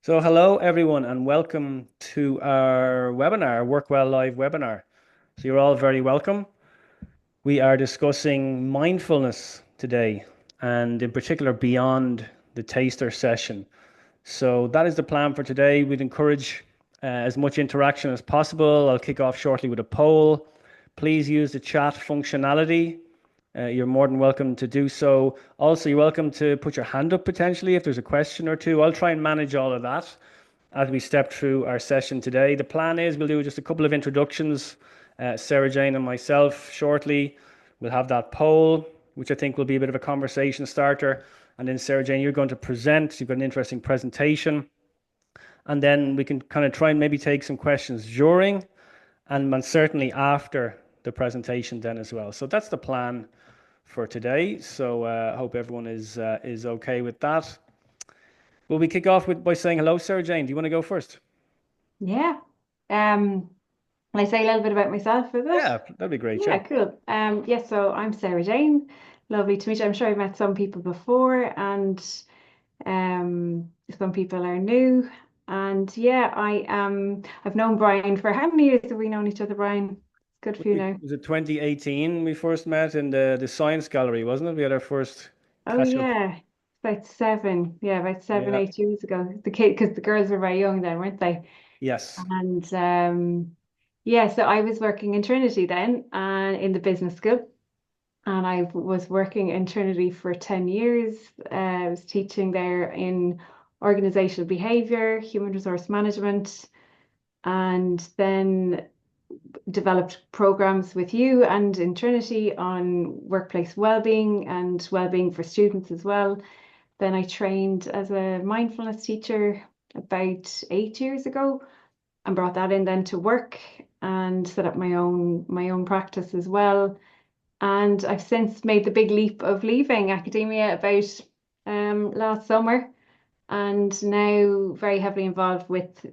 So hello everyone and welcome to our webinar, Work Well Live webinar. So you're all very welcome. We are discussing mindfulness today and in particular beyond the taster session. So that is the plan for today. We'd encourage as much interaction as possible. I'll kick off shortly with a poll. Please use the chat functionality. You're more than welcome to do so. Also, you're welcome to put your hand up potentially if there's a question or two. I'll try and manage all of that as we step through our session today. The plan is we'll do just a couple of introductions, Sarah Jane and myself shortly. We'll have that poll, which I think will be a bit of a conversation starter. And then Sarah Jane, you're going to present. You've got an interesting presentation. And then we can kind of try and maybe take some questions during and certainly after the presentation then as well. So that's the plan for today. So I hope everyone is okay with that. Will we kick off by saying hello, Sarah Jane? Do you want to go first? Yeah. Can I say a little bit about myself, is Yeah, it? that'd be great. Yeah. Yeah, cool. Yeah, so I'm Sarah Jane. Lovely to meet you. I'm sure I've met some people before and some people are new. And yeah, I've known Brian for how many years have we known each other, Brian? Good for you now. Was it 2018 we first met in the science gallery, wasn't it? We had our first Oh catch up. yeah. About seven. Yeah, about seven, Yeah. 8 years ago. The kid, because the girls were very young then, weren't they? Yes. And yeah, so I was working in Trinity then and in the business school. And I was working in Trinity for 10 years. I was teaching there in organizational behavior, human resource management, and then developed programs with you and in Trinity on workplace wellbeing and wellbeing for students as well. Then I trained as a mindfulness teacher about 8 years ago and brought that in then to work and set up my own practice as well. And I've since made the big leap of leaving academia about last summer and now very heavily involved with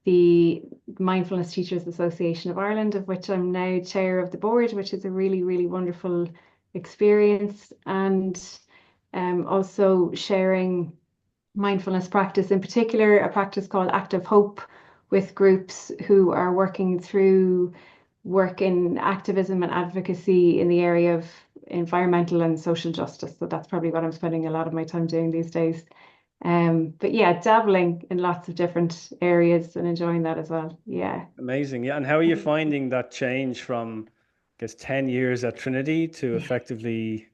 the Mindfulness Teachers Association of Ireland, of which I'm now chair of the board, which is a really, really wonderful experience. And also sharing mindfulness practice, in particular, a practice called Active Hope with groups who are working through work in activism and advocacy in the area of environmental and social justice. So that's probably what I'm spending a lot of my time doing these days. But yeah, dabbling in lots of different areas and enjoying that as well. Yeah. Amazing. Yeah. And how are you finding that change from, I guess, 10 years at Trinity to effectively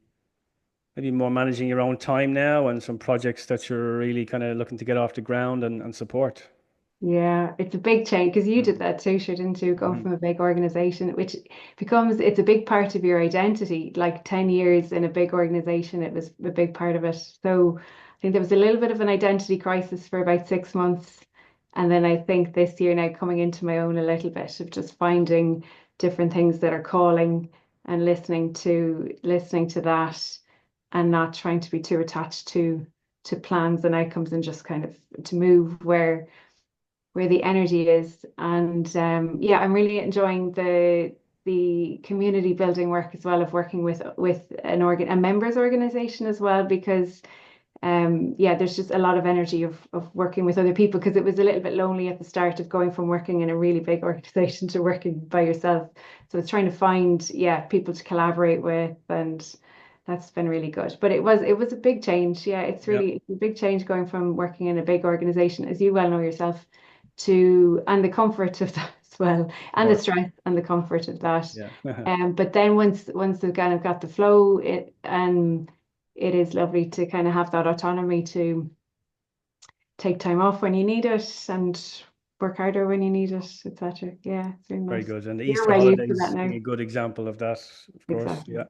maybe more managing your own time now and some projects that you're really kind of looking to get off the ground and support? Yeah, it's a big change because you did Mm. that too, sure, didn't you? Going Mhm. from a big organization, which it's a big part of your identity. Like 10 years in a big organization, it was a big part of it. So I think there was a little bit of an identity crisis for about 6 months. And then I think this year now coming into my own a little bit of just finding different things that are calling and listening to that and not trying to be too attached to plans and outcomes and just kind of to move where the energy is. And yeah, I'm really enjoying the community building work as well of working with a members organization as well because yeah, there's just a lot of energy of working with other people because it was a little bit lonely at the start of going from working in a really big organization to working by yourself. So it's trying to find, yeah, people to collaborate with and that's been really good. But it was a big change. Yeah, Yep. it's a big change going from working in a big organization, as you well know yourself, to and the comfort of that as well, Of and the course. stress and the comfort of that. Yeah. But then once they've kind of got the flow, it is lovely to kind of have that autonomy to take time off when you need it and work harder when you need it, etc. Yeah, it's really Very nice. good. And the You're Easter well used to that holidays now. being a good example of that, of course. Exactly. Yeah.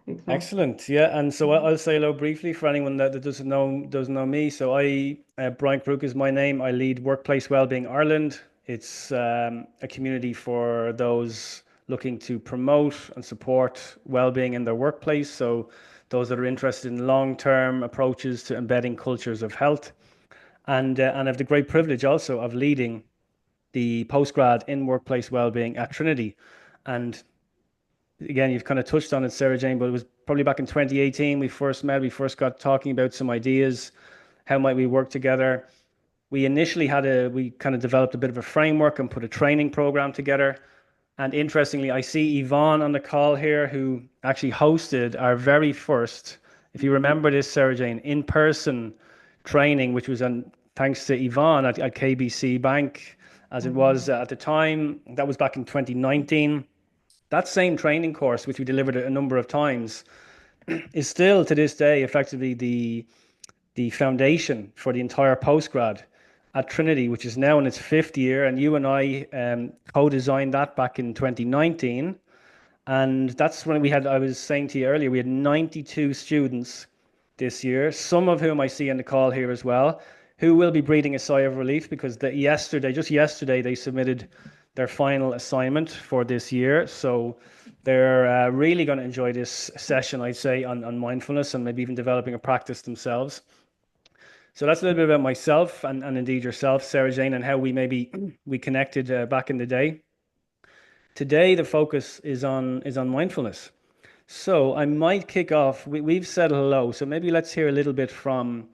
Exactly. Excellent. Yeah. And so I'll say hello briefly for anyone that doesn't know me. So Brian Crook is my name. I lead Workplace Wellbeing Ireland. It's a community for those looking to promote and support well-being in their workplace. So those that are interested in long-term approaches to embedding cultures of health. And I have the great privilege also of leading the postgrad in workplace wellbeing at Trinity. And again, you've kind of touched on it, Sarah Jane, but it was probably back in 2018 we first met. We first got talking about some ideas. How might we work together? We initially we kind of developed a bit of a framework and put a training program together. And interestingly, I see Yvonne on the call here who actually hosted our very first, if you remember this, Sarah Jane, in-person training, which was thanks to Yvonne at KBC Bank, as it was Mhm. at the time. That was back in 2019. That same training course, which we delivered a number of times, is still to this day effectively the foundation for the entire postgrad at Trinity, which is now in its fifth year. And you and I co-designed that back in 2019. And that's when I was saying to you earlier, we had 92 students this year, some of whom I see on the call here as well, who will be breathing a sigh of relief because just yesterday, they submitted their final assignment for this year. So they're really going to enjoy this session, I'd say, on mindfulness and maybe even developing a practice themselves. So that's a little bit about myself and indeed yourself, Sarah Jane, and how we connected back in the day. Today, the focus is on mindfulness. So I might kick off. We've said hello, so maybe let's hear a little bit from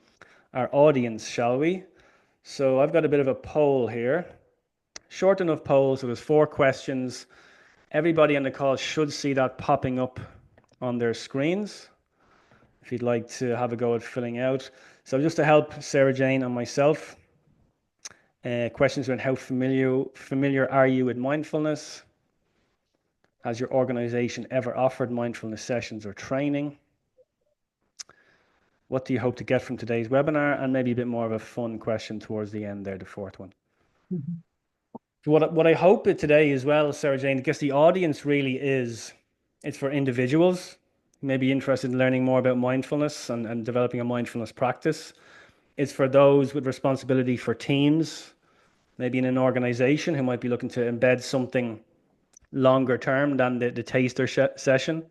our audience, shall we? So I've got a bit of a poll here, short enough poll. So there's 4 questions. Everybody on the call should see that popping up on their screens. If you'd like to have a go at filling out. So just to help Sarah Jane and myself, questions around how familiar are you with mindfulness? Has your organization ever offered mindfulness sessions or training? What do you hope to get from today's webinar? And maybe a bit more of a fun question towards the end there, the fourth one. Mhm. So what I hope today as well, Sarah Jane, I guess the audience really it's for individuals who may be interested in learning more about mindfulness and developing a mindfulness practice. It's for those with responsibility for teams, maybe in an organization who might be looking to embed something longer term than the taster session.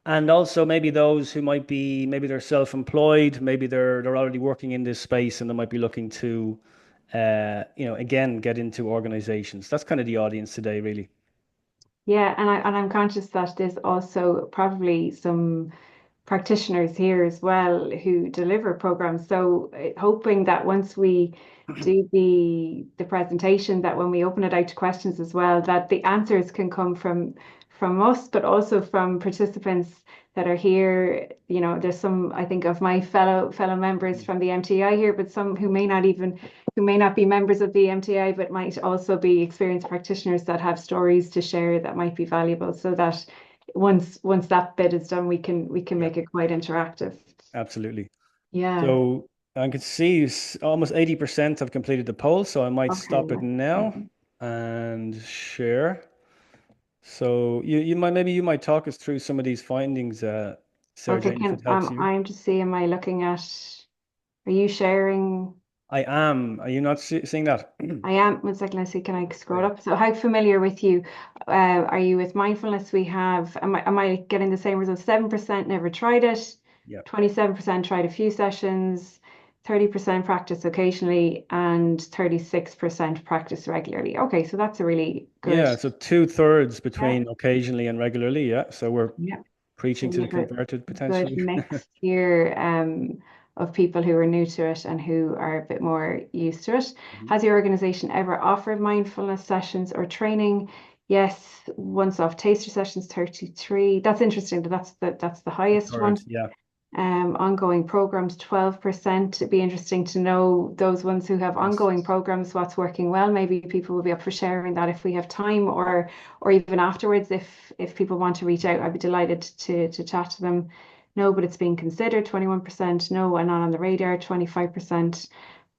And also maybe those who maybe they're self-employed, maybe they're already working in this space and they might be looking to, again, get into organizations. That's kind of the audience today, really. Yeah, and I'm conscious that there's also probably some practitioners here as well who deliver programs. So hoping that once we do the presentation, that when we open it out to questions as well, that the answers can come from us, but also from participants that are here. You know, there's some, I think, of my fellow members from the MTI here, but some who may not be members of the MTI, but might also be experienced practitioners that have stories to share that might be valuable, so that once that bit is done, we can Yeah, make it quite interactive. absolutely. Yeah. So I can see almost 80% have completed the poll, so I might Okay. stop it Yeah. now and share. So you might talk us through some of these findings, Sarah Okay. Jane, if it Can helps you. I'm just seeing. Am I looking at? Are you sharing? I am. Are you not seeing that? I am. One second. Let's see. Can I scroll Great. up? So, how familiar with you are you with mindfulness? We have. Am I getting the same results? 7% never tried it. Yeah. 27% tried a few sessions. 30% practice occasionally, and 36% practice regularly. Okay, so that's a really good. Yeah, so 2/3 Yeah. between occasionally and regularly. Yeah, so we're Yeah. So preaching to we the have a converted good potentially. mix here of people who are new to it and who are a bit more used to it. Mhm. Has your organization ever offered mindfulness sessions or training? Yes, once off taster sessions, 33. That's interesting. That's the A highest third. one. Yeah, Ongoing programs, 12%. It'd be interesting to know those ones who have yes, ongoing programs, what's working well. Maybe people will be up for sharing that if we have time, or even afterwards if people want to reach out. I'd be delighted to chat to them. No, but it's being considered, 21%. No, and not on the radar, 25%.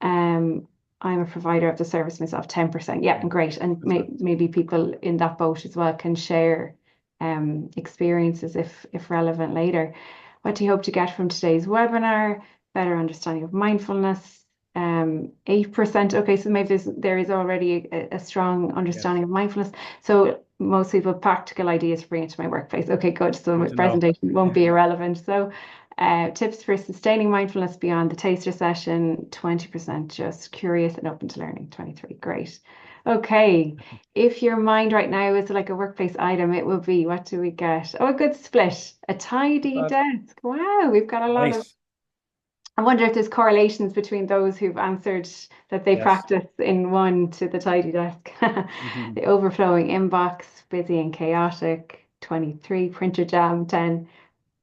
Um, I'm a provider of the service myself, 10%. Yeah, yeah, and great. And that's good. maybe people in that boat as well can share experiences if relevant later. What do you hope to get from today's webinar? Better understanding of mindfulness. 8%. Okay, so maybe there is already a strong Yes, understanding of mindfulness. So most people practical ideas to bring into my workplace. Okay, good. So good my to know. presentation won't be irrelevant. So tips for sustaining mindfulness beyond the taster session, 20% just curious and open to learning, 23. Great. Okay. If your mind right now is like a workplace item, it will be, what do we get? Oh, a good split. A tidy But desk. Wow, we've got a lot of nice. I wonder if there's correlations between those who've answered that they Yes. practice in one to the tidy desk. Hmm. The overflowing inbox, busy and chaotic, 23, printer jam, 10,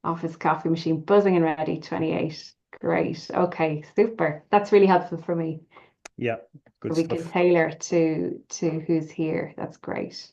office coffee machine buzzing and ready, 28. Great. Okay, super. That's really helpful for me. Yeah, So good we can stuff. tailor to who's here. That's great.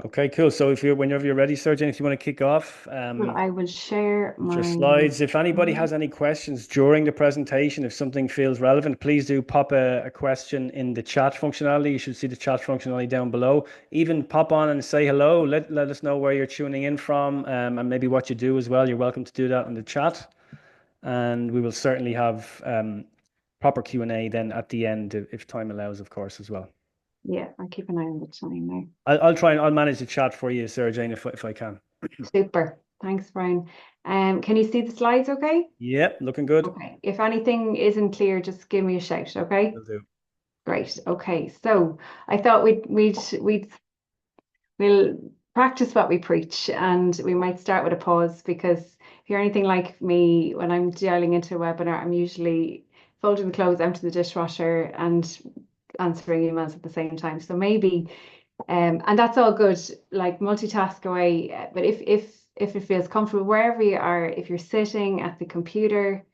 Okay, cool. So if you're whenever you're ready, Sergeant, if you want to kick off, Well, I will share with your my slides. If anybody has screen. any questions during the presentation, if something feels relevant, please do pop a question in the chat functionality. You should see the chat functionality down below. Even pop on and say hello. Let us know where you're tuning in from, and maybe what you do as well. You're welcome to do that in the chat, and we will certainly have proper Q&A then at the end if time allows, of course, as well. Yeah, I'll keep an eye on the time now. I'll try and I'll manage the chat for you, Sarah Jane, if I can. Super. Thanks, Brian. Can you see the slides okay? Yep, looking good. Okay. If anything isn't clear, just give me a shout, okay? Will do. Great. Okay. So I thought we'll practice what we preach, and we might start with a pause because if you're anything like me, when I'm dialing into a webinar, I'm usually folding the clothes, emptying the dishwasher, and answering emails at the same time. So maybe and that's all good, like multitask away. But if it feels comfortable wherever you are, if you're sitting at the computer,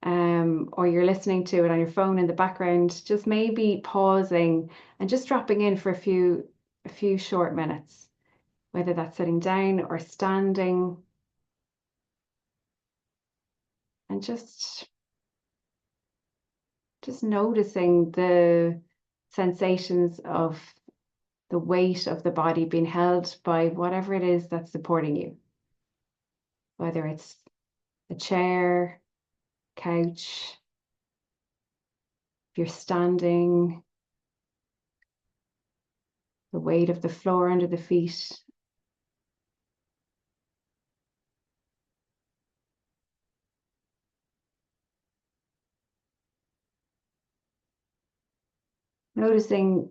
or you're listening to it on your phone in the background, just maybe pausing and just dropping in for a few short minutes, whether that's sitting down or standing, and just noticing the sensations of the weight of the body being held by whatever it is that's supporting you, whether it's a chair, couch, if you're standing, the weight of the floor under the feet. Noticing,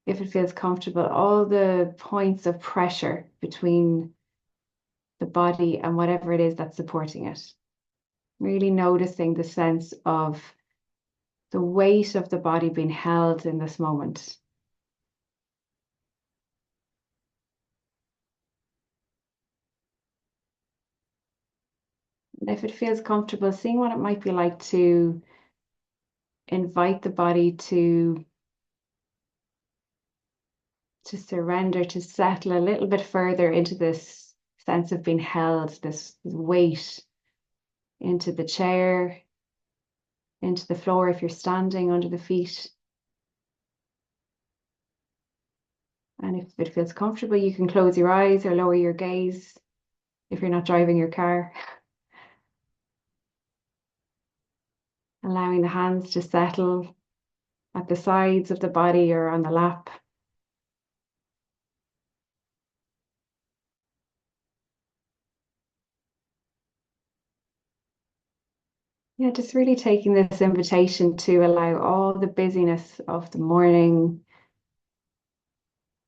if it feels comfortable, all the points of pressure between the body and whatever it is that's supporting it. Really noticing the sense of the weight of the body being held in this moment. And if it feels comfortable, seeing what it might be like to invite the body to surrender, to settle a little bit further into this sense of being held, this weight, into the chair, into the floor if you're standing, under the feet. And if it feels comfortable, you can close your eyes or lower your gaze if you're not driving your car. Allowing the hands to settle at the sides of the body or on the lap. Yeah, just really taking this invitation to allow all the busyness of the morning,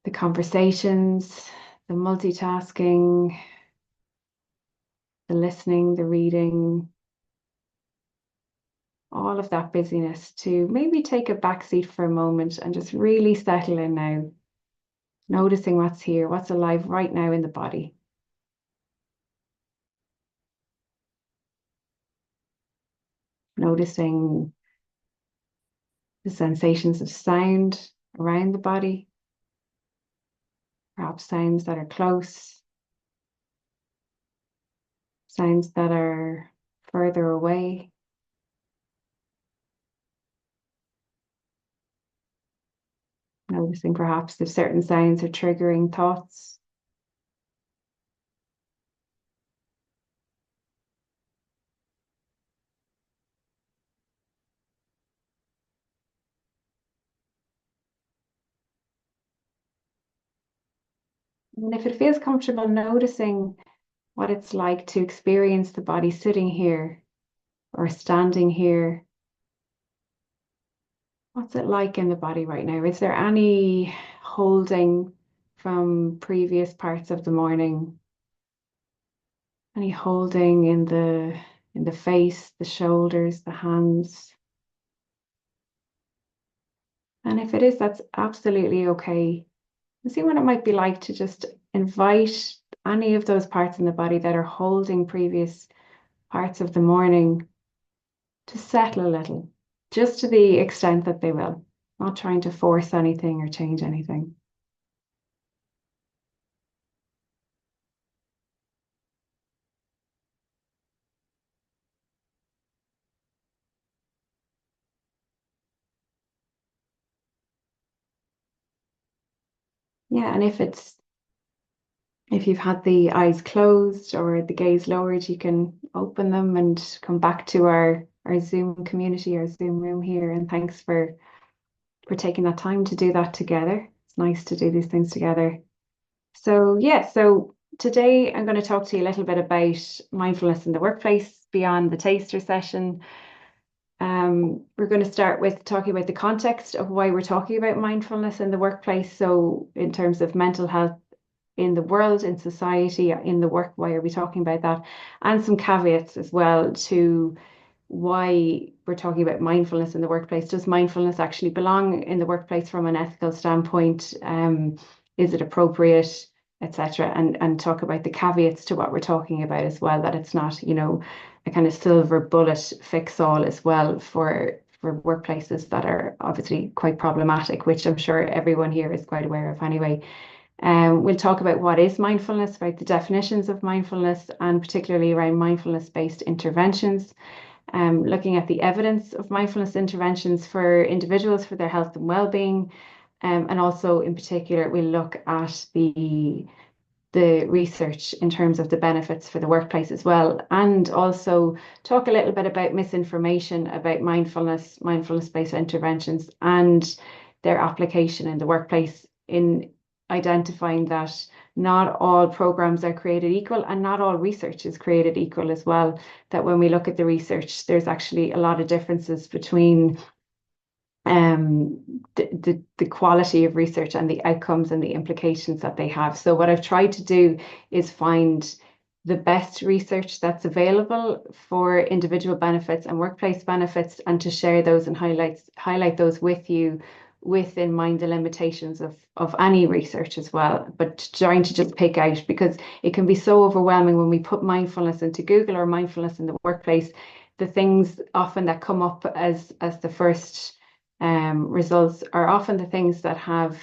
the conversations, the multitasking, the listening, the reading, all of that busyness to maybe take a back seat for a moment and just really settle in now, noticing what's here, what's alive right now in the body. Noticing the sensations of sound around the body, perhaps sounds that are close, sounds that are further away. Noticing perhaps if certain sounds are triggering thoughts. And if it feels comfortable, noticing what it's like to experience the body sitting here or standing here. What's it like in the body right now? Is there any holding from previous parts of the morning? Any holding in the in the face, the shoulders, the hands. And if it is, that's absolutely okay. And see what it might be like to just invite any of those parts in the body that are holding previous parts of the morning to settle a little, just to the extent that they will, not trying to force anything or change anything. Yeah, and if you've had the eyes closed or the gaze lowered, you can open them and come back to our Zoom community, our Zoom room here. And thanks for taking that time to do that together. It's nice to do these things together. So yeah, so today I'm going to talk to you a little bit about mindfulness in the workplace beyond the taster session. We're going to start with talking about the context of why we're talking about mindfulness in the workplace. So in terms of mental health in the world, in society, in the work, why are we talking about that? And some caveats as well to why we're talking about mindfulness in the workplace. Does mindfulness actually belong in the workplace from an ethical standpoint? Is it appropriate, etc.? And talk about the caveats to what we're talking about as well, that it's not, a kind of silver bullet fix all as well for workplaces that are obviously quite problematic, which I'm sure everyone here is quite aware of anyway. We'll talk about what is mindfulness, about the definitions of mindfulness, and particularly around mindfulness-based interventions, looking at the evidence of mindfulness interventions for individuals for their health and well-being. And also in particular, we'll look at the research in terms of the benefits for the workplace as well, and also talk a little bit about misinformation about mindfulness-based interventions, and their application in the workplace, in identifying that not all programs are created equal and not all research is created equal as well. That when we look at the research, there's actually a lot of differences between the quality of research and the outcomes and the implications that they have. So what I've tried to do is find the best research that's available for individual benefits and workplace benefits, and to share those and highlight those with you, with in mind the limitations of any research as well, but trying to just pick out, because it can be so overwhelming when we put mindfulness into Google or mindfulness in the workplace. The things often that come up as the first results are often the things that have,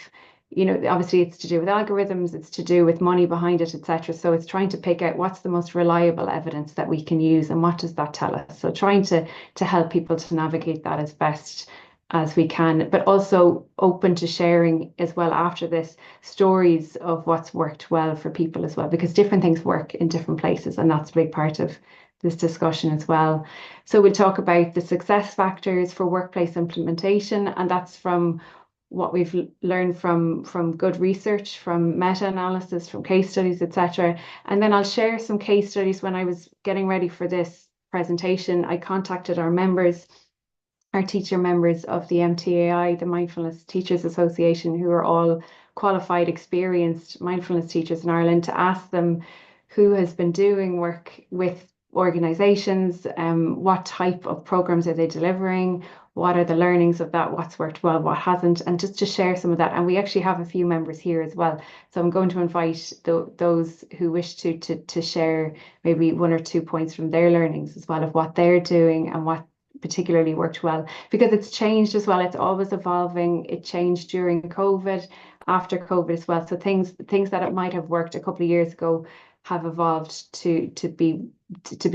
obviously it's to do with algorithms, it's to do with money behind it, etc. So it's trying to pick out what's the most reliable evidence that we can use and what does that tell us. So trying to help people to navigate that as best as we can, but also open to sharing as well after this stories of what's worked well for people as well, because different things work in different places, and that's a big part of this discussion as well. So we'll talk about the success factors for workplace implementation, and that's from what we've learned from good research, from meta-analysis, from case studies, etc. And then I'll share some case studies. When I was getting ready for this presentation, I contacted our teacher members of the MTAI, the Mindfulness Teachers Association, who are all qualified, experienced mindfulness teachers in Ireland, to ask them who has been doing work with organizations, what type of programs are they delivering, what are the learnings of that, what's worked well, what hasn't, and just to share some of that. And we actually have a few members here as well. So I'm going to invite those who wish to share maybe one or two points from their learnings as well, of what they're doing and what particularly worked well, because it's changed as well. It's always evolving. It changed during COVID, after COVID as well. So things that it might have worked a couple of years ago have evolved to be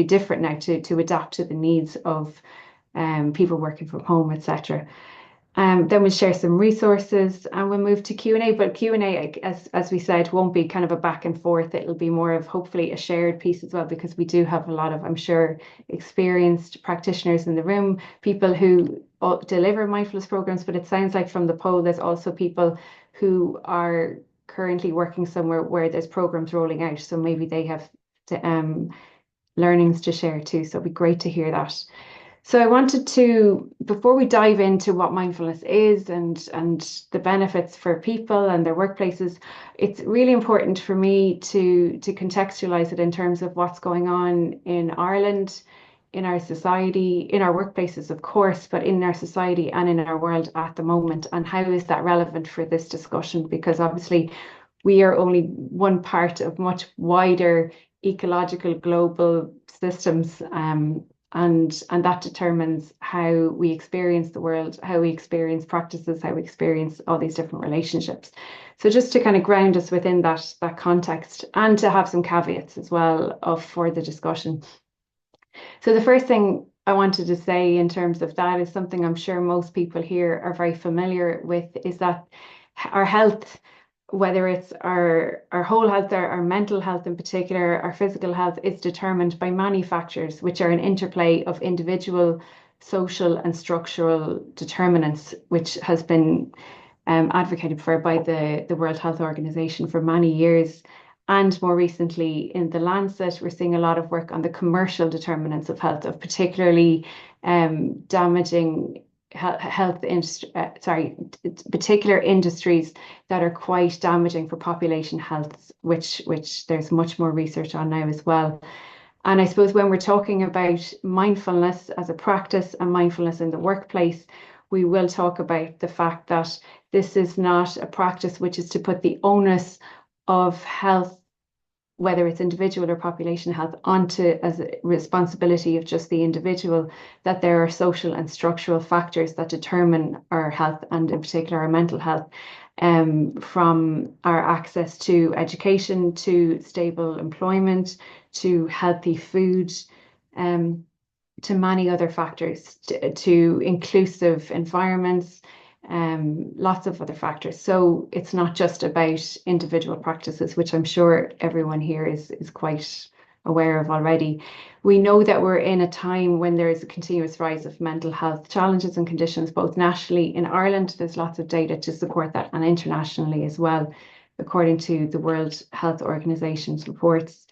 different now, to adapt to the needs of people working from home, etc. Then we'll share some resources and we'll move to Q&A. But Q&A, as we said, won't be kind of a back and forth. It'll be more of hopefully a shared piece as well, because we do have a lot of, I'm sure, experienced practitioners in the room, people who deliver mindfulness programs. But it sounds like from the poll, there's also people who are currently working somewhere where there's programs rolling out. So maybe they have learnings to share too. So it'd be great to hear that. So I wanted to, before we dive into what mindfulness is and the benefits for people and their workplaces, it's really important for me to contextualize it in terms of what's going on in Ireland in our society, in our workplaces, of course, but in our society and in our world at the moment? And how is that relevant for this discussion? Because obviously we are only one part of much wider ecological global systems. And that determines how we experience the world, how we experience practices, how we experience all these different relationships. So just to kind of ground us within that context, and to have some caveats as well of for the discussion. So the first thing I wanted to say in terms of that is something I'm sure most people here are very familiar with, is that our health, whether it's our whole health, our mental health in particular, our physical health, is determined by many factors, which are an interplay of individual, social, and structural determinants, which has been advocated for by the World Health Organization for many years. And more recently, in the Lancet, we're seeing a lot of work on the commercial determinants of health, of particularly damaging health industry, particular industries that are quite damaging for population health, which there's much more research on now as well. And I suppose when we're talking about mindfulness as a practice and mindfulness in the workplace, we will talk about the fact that this is not a practice which is to put the onus of health, whether it's individual or population health, onto as a responsibility of just the individual, that there are social and structural factors that determine our health, and in particular our mental health, from our access to education, to stable employment, to healthy food, to many other factors, to inclusive environments, lots of other factors. So it's not just about individual practices, which I'm sure everyone here is quite aware of already. We know that we're in a time when there is a continuous rise of mental health challenges and conditions, both nationally in Ireland. There's lots of data to support that, and internationally as well, according to the World Health Organization's reports.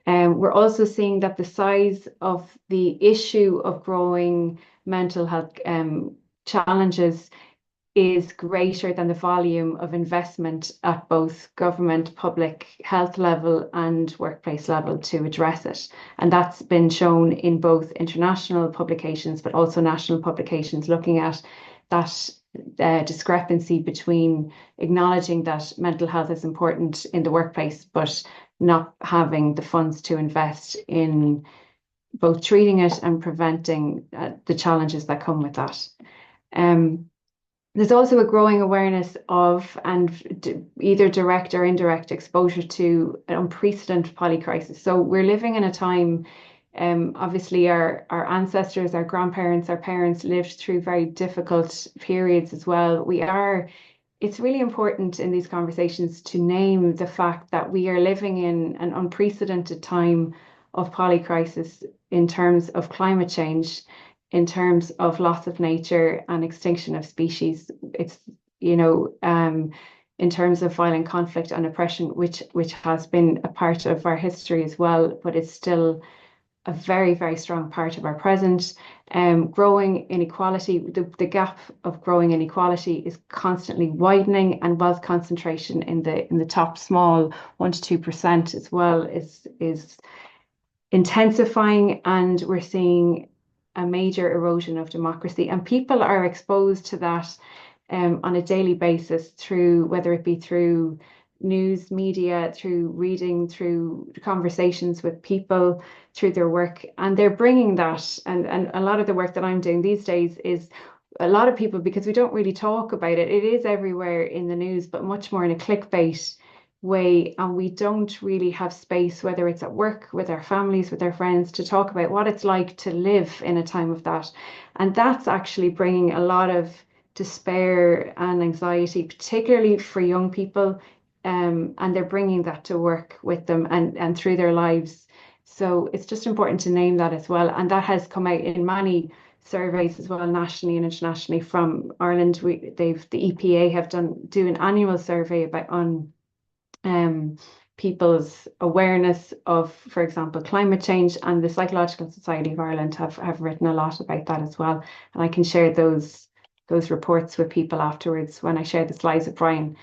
We're also seeing that the size of the issue of growing mental health challenges is greater than the volume of investment at both government, public health level and workplace level to address it. And that's been shown in both international publications, but also national publications, looking at that discrepancy between acknowledging that mental health is important in the workplace, but not having the funds to invest in both treating it and preventing the challenges that come with that. There's also a growing awareness of, and either direct or indirect exposure to, an unprecedented polycrisis. So we're living in a time, obviously our ancestors, our grandparents, our parents lived through very difficult periods as well. It's really important in these conversations to name the fact that we are living in an unprecedented time of polycrisis in terms of climate change, in terms of loss of nature and extinction of species. It's, in terms of violent conflict and oppression, which has been a part of our history as well, but it's still a very, very strong part of our present. Growing inequality, the gap of growing inequality is constantly widening, and wealth concentration in the top small 1 to 2% as well is intensifying, and we're seeing a major erosion of democracy. And people are exposed to that on a daily basis, through whether it be through news media, through reading, through conversations with people, through their work. And they're bringing that, and a lot of the work that I'm doing these days is a lot of people, because we don't really talk about it. It is everywhere in the news, but much more in a clickbait way. And we don't really have space, whether it's at work, with our families, with our friends, to talk about what it's like to live in a time of that. And that's actually bringing a lot of despair and anxiety, particularly for young people. And they're bringing that to work with them and through their lives. So it's just important to name that as well. And that has come out in many surveys as well, nationally and internationally. From Ireland, the EPA have do an annual survey on people's awareness of, for example, climate change, and the Psychological Society of Ireland have written a lot about that as well. And I can share those reports with people afterwards when I share the slides with Brian.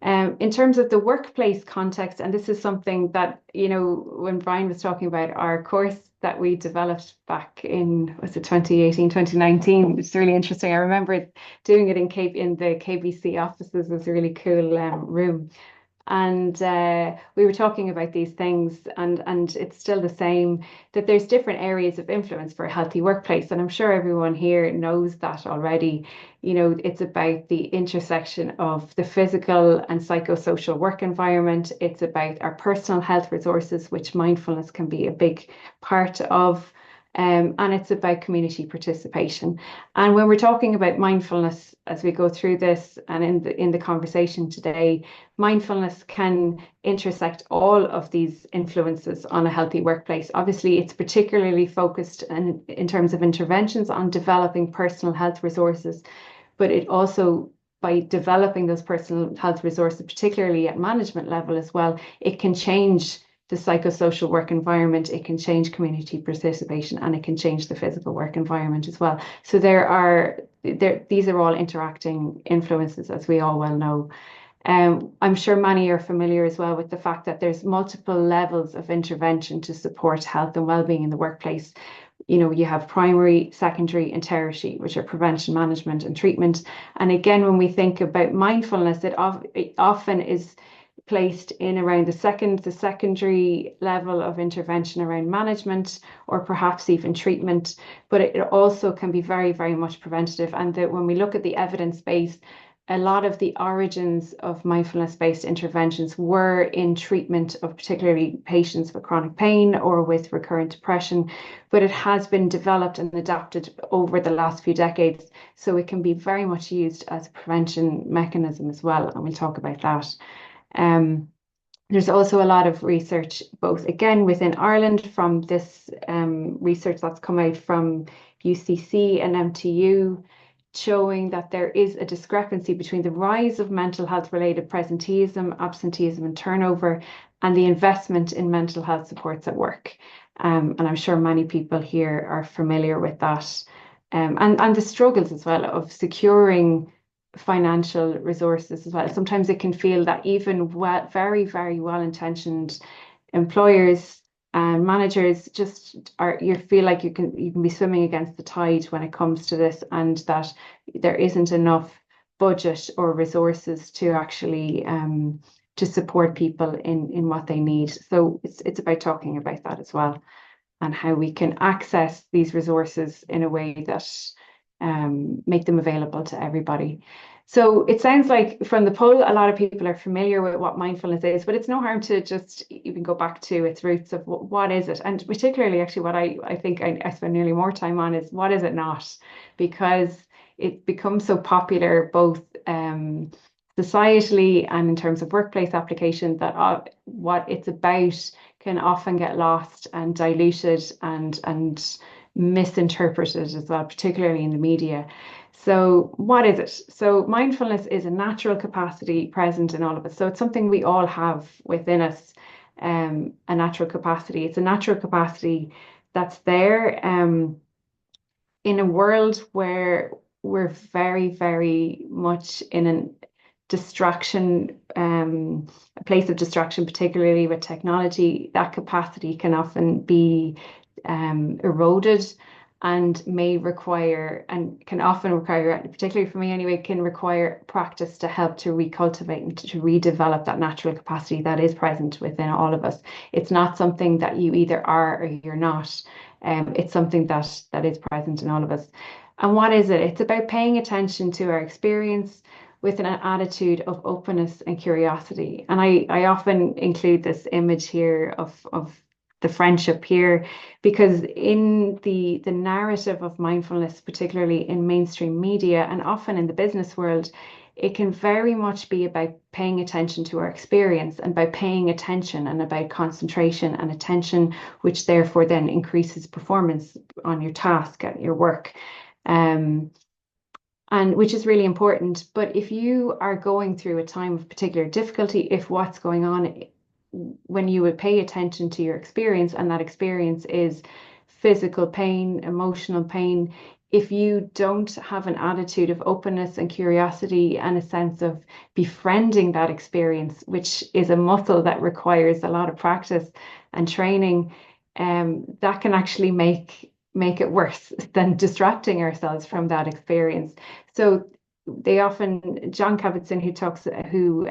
In terms of the workplace context, and this is something that, when Brian was talking about our course that we developed back in, was it 2018, 2019, it's really interesting. I remember doing it in the KBC offices. It was a really cool room. And we were talking about these things, and it's still the same, that there's different areas of influence for a healthy workplace. And I'm sure everyone here knows that already. It's about the intersection of the physical and psychosocial work environment. It's about our personal health resources, which mindfulness can be a big part of. And it's about community participation. And when we're talking about mindfulness, as we go through this and in the conversation today, mindfulness can intersect all of these influences on a healthy workplace. Obviously, it's particularly focused in terms of interventions on developing personal health resources, but it also, by developing those personal health resources, particularly at management level as well, it can change the psychosocial work environment, it can change community participation, and it can change the physical work environment as well. So these are all interacting influences, as we all well know. I'm sure many are familiar as well with the fact that there's multiple levels of intervention to support health and well-being in the workplace. You have primary, secondary, and tertiary, which are prevention, management, and treatment. And again, when we think about mindfulness, it often is placed in around the secondary level of intervention around management, or perhaps even treatment. But it also can be very, very much preventative. And that when we look at the evidence base, a lot of the origins of mindfulness-based interventions were in treatment of particularly patients with chronic pain or with recurrent depression, but it has been developed and adapted over the last few decades, so it can be very much used as a prevention mechanism as well, and we'll talk about that. There's also a lot of research, both again within Ireland from this research that's come out from UCC and MTU, showing that there is a discrepancy between the rise of mental health related presenteeism, absenteeism, and turnover, and the investment in mental health supports at work. And I'm sure many people here are familiar with that. And the struggles as well of securing financial resources as well. Sometimes it can feel that even very, very well-intentioned employers and managers you feel like you can be swimming against the tide when it comes to this, and that there isn't enough budget or resources to actually to support people in what they need. So it's about talking about that as well, and how we can access these resources in a way that make them available to everybody. So it sounds like from the poll, a lot of people are familiar with what mindfulness is, but it's no harm to just even go back to its roots of what is it? And particularly actually what I think I spend nearly more time on is what is it not? Because it becomes so popular both societally and in terms of workplace application, that what it's about can often get lost and diluted and misinterpreted as well, particularly in the media. So what is it? So mindfulness is a natural capacity present in all of us. So it's something we all have within us, a natural capacity. It's a natural capacity that's there in a world where we're very, very much in an distraction, a place of distraction, particularly with technology. That capacity can often be eroded, and can often require, particularly for me anyway, can require practice to help to recultivate and to redevelop that natural capacity that is present within all of us. It's not something that you either are or you're not. It's something that is present in all of us. And what is it? It's about paying attention to our experience with an attitude of openness and curiosity. And I often include this image here of the friendship here, because in the narrative of mindfulness, particularly in mainstream media and often in the business world, it can very much be about paying attention to our experience and by paying attention and about concentration and attention, which therefore then increases performance on your task at your work. And which is really important. But if you are going through a time of particular difficulty, if what's going on, when you would pay attention to your experience, and that experience is physical pain, emotional pain, if you don't have an attitude of openness and curiosity and a sense of befriending that experience, which is a muscle that requires a lot of practice and training, that can actually make it worse than distracting ourselves from that experience. So they often, John Kabat-Zinn, who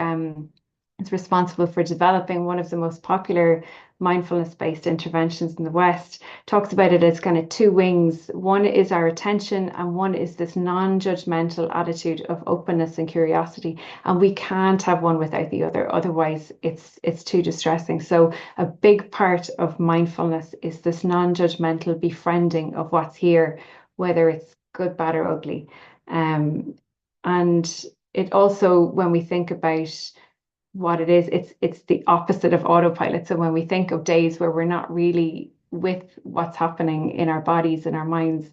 is responsible for developing one of the most popular mindfulness-based interventions in the West, talks about it as kind of two wings. One is our attention, and one is this non-judgmental attitude of openness and curiosity. And we can't have one without the other. Otherwise, it's too distressing. So a big part of mindfulness is this non-judgmental befriending of what's here, whether it's good, bad, or ugly. And it also, when we think about what it is, it's the opposite of autopilot. So when we think of days where we're not really with what's happening in our bodies and our minds,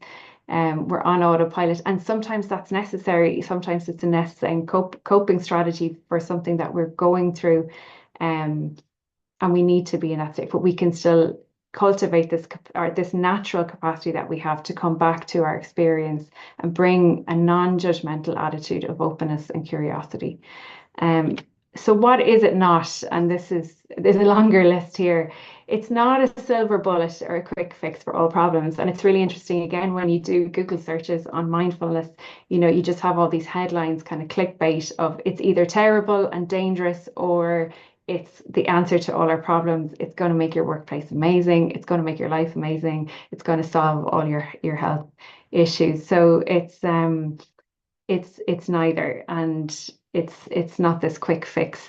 we're on autopilot. And sometimes that's necessary. Sometimes it's a necessary coping strategy for something that we're going through. And we need to be in that state, but we can still cultivate this natural capacity that we have to come back to our experience and bring a non-judgmental attitude of openness and curiosity. So what is it not? And there's a longer list here. It's not a silver bullet or a quick fix for all problems. And it's really interesting, again, when you do Google searches on mindfulness, you just have all these headlines, kind of clickbait of it's either terrible and dangerous, or it's the answer to all our problems. It's going to make your workplace amazing. It's going to make your life amazing. It's going to solve all your health issues. So it's neither, and it's not this quick fix.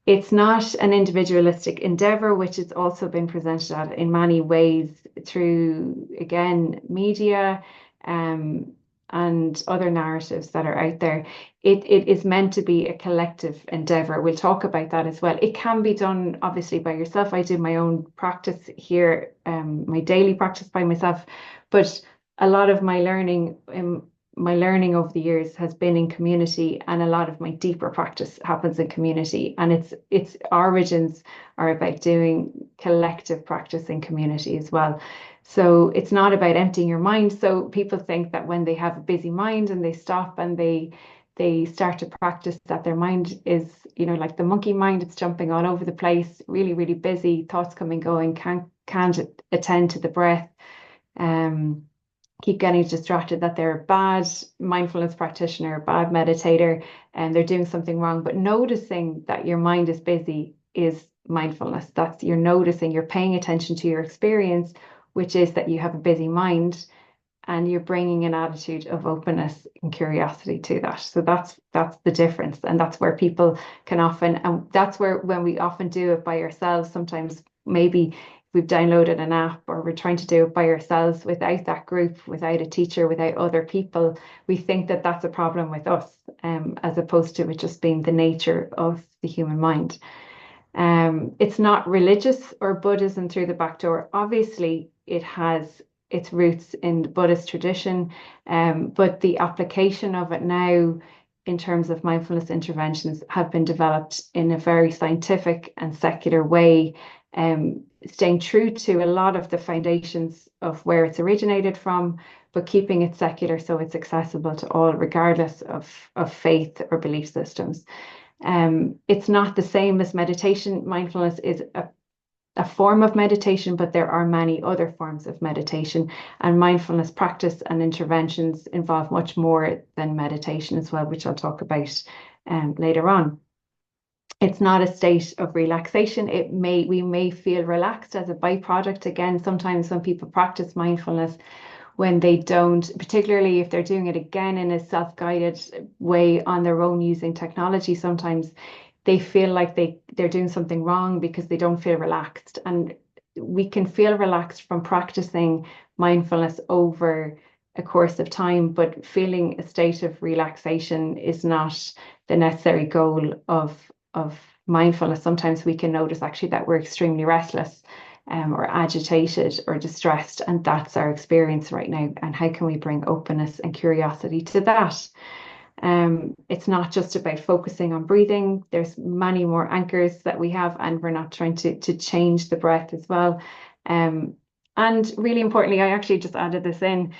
It's not an individualistic endeavor, which has also been presented at in many ways through, again, media, and other narratives that are out there. It is meant to be a collective endeavor. We'll talk about that as well. It can be done obviously by yourself. I do my own practice here, my daily practice by myself, but a lot of my learning over the years has been in community, and a lot of my deeper practice happens in community, and its origins are about doing collective practice in community as well. So it's not about emptying your mind. So people think that when they have a busy mind and they stop and they start to practice, that their mind is, like the monkey mind, it's jumping all over the place, really, really busy, thoughts coming, going, can't attend to the breath, keep getting distracted, that they're a bad mindfulness practitioner, a bad meditator, and they're doing something wrong. But noticing that your mind is busy is mindfulness. That's, you're noticing, you're paying attention to your experience, which is that you have a busy mind, and you're bringing an attitude of openness and curiosity to that. So that's the difference, and that's where people can often, and that's where, when we often do it by ourselves, sometimes maybe we've downloaded an app or we're trying to do it by ourselves without that group, without a teacher, without other people, we think that that's a problem with us, as opposed to it just being the nature of the human mind. It's not religious or Buddhism through the back door. Obviously, it has its roots in the Buddhist tradition, but the application of it now in terms of mindfulness interventions have been developed in a very scientific and secular way, staying true to a lot of the foundations of where it's originated from, but keeping it secular so it's accessible to all, regardless of faith or belief systems. It's not the same as meditation. Mindfulness is a form of meditation, but there are many other forms of meditation, and mindfulness practice and interventions involve much more than meditation as well, which I'll talk about later on. It's not a state of relaxation. We may feel relaxed as a byproduct. Again, sometimes when people practice mindfulness, when they don't, particularly if they're doing it again in a self-guided way on their own using technology, sometimes they feel like they're doing something wrong because they don't feel relaxed. And we can feel relaxed from practicing mindfulness over a course of time, but feeling a state of relaxation is not the necessary goal of mindfulness. Sometimes we can notice actually that we're extremely restless, or agitated or distressed, and that's our experience right now. And how can we bring openness and curiosity to that? It's not just about focusing on breathing. There's many more anchors that we have, and we're not trying to change the breath as well. And really importantly, I actually just added this in.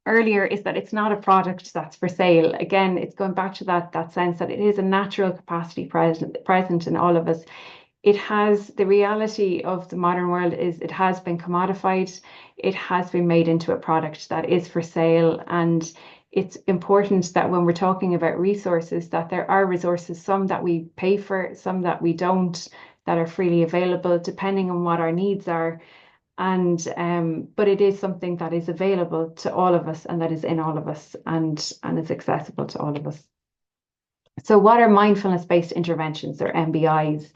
earlier is that it's not a product that's for sale. Again, it's going back to that sense that it is a natural capacity present in all of us. It has the reality of the modern world is it has been commodified, it has been made into a product that is for sale, and it's important that when we're talking about resources, that there are resources, some that we pay for, some that we don't, that are freely available depending on what our needs are. And but it is something that is available to all of us and that is in all of us and is accessible to all of us. So what are mindfulness-based interventions or MBIs?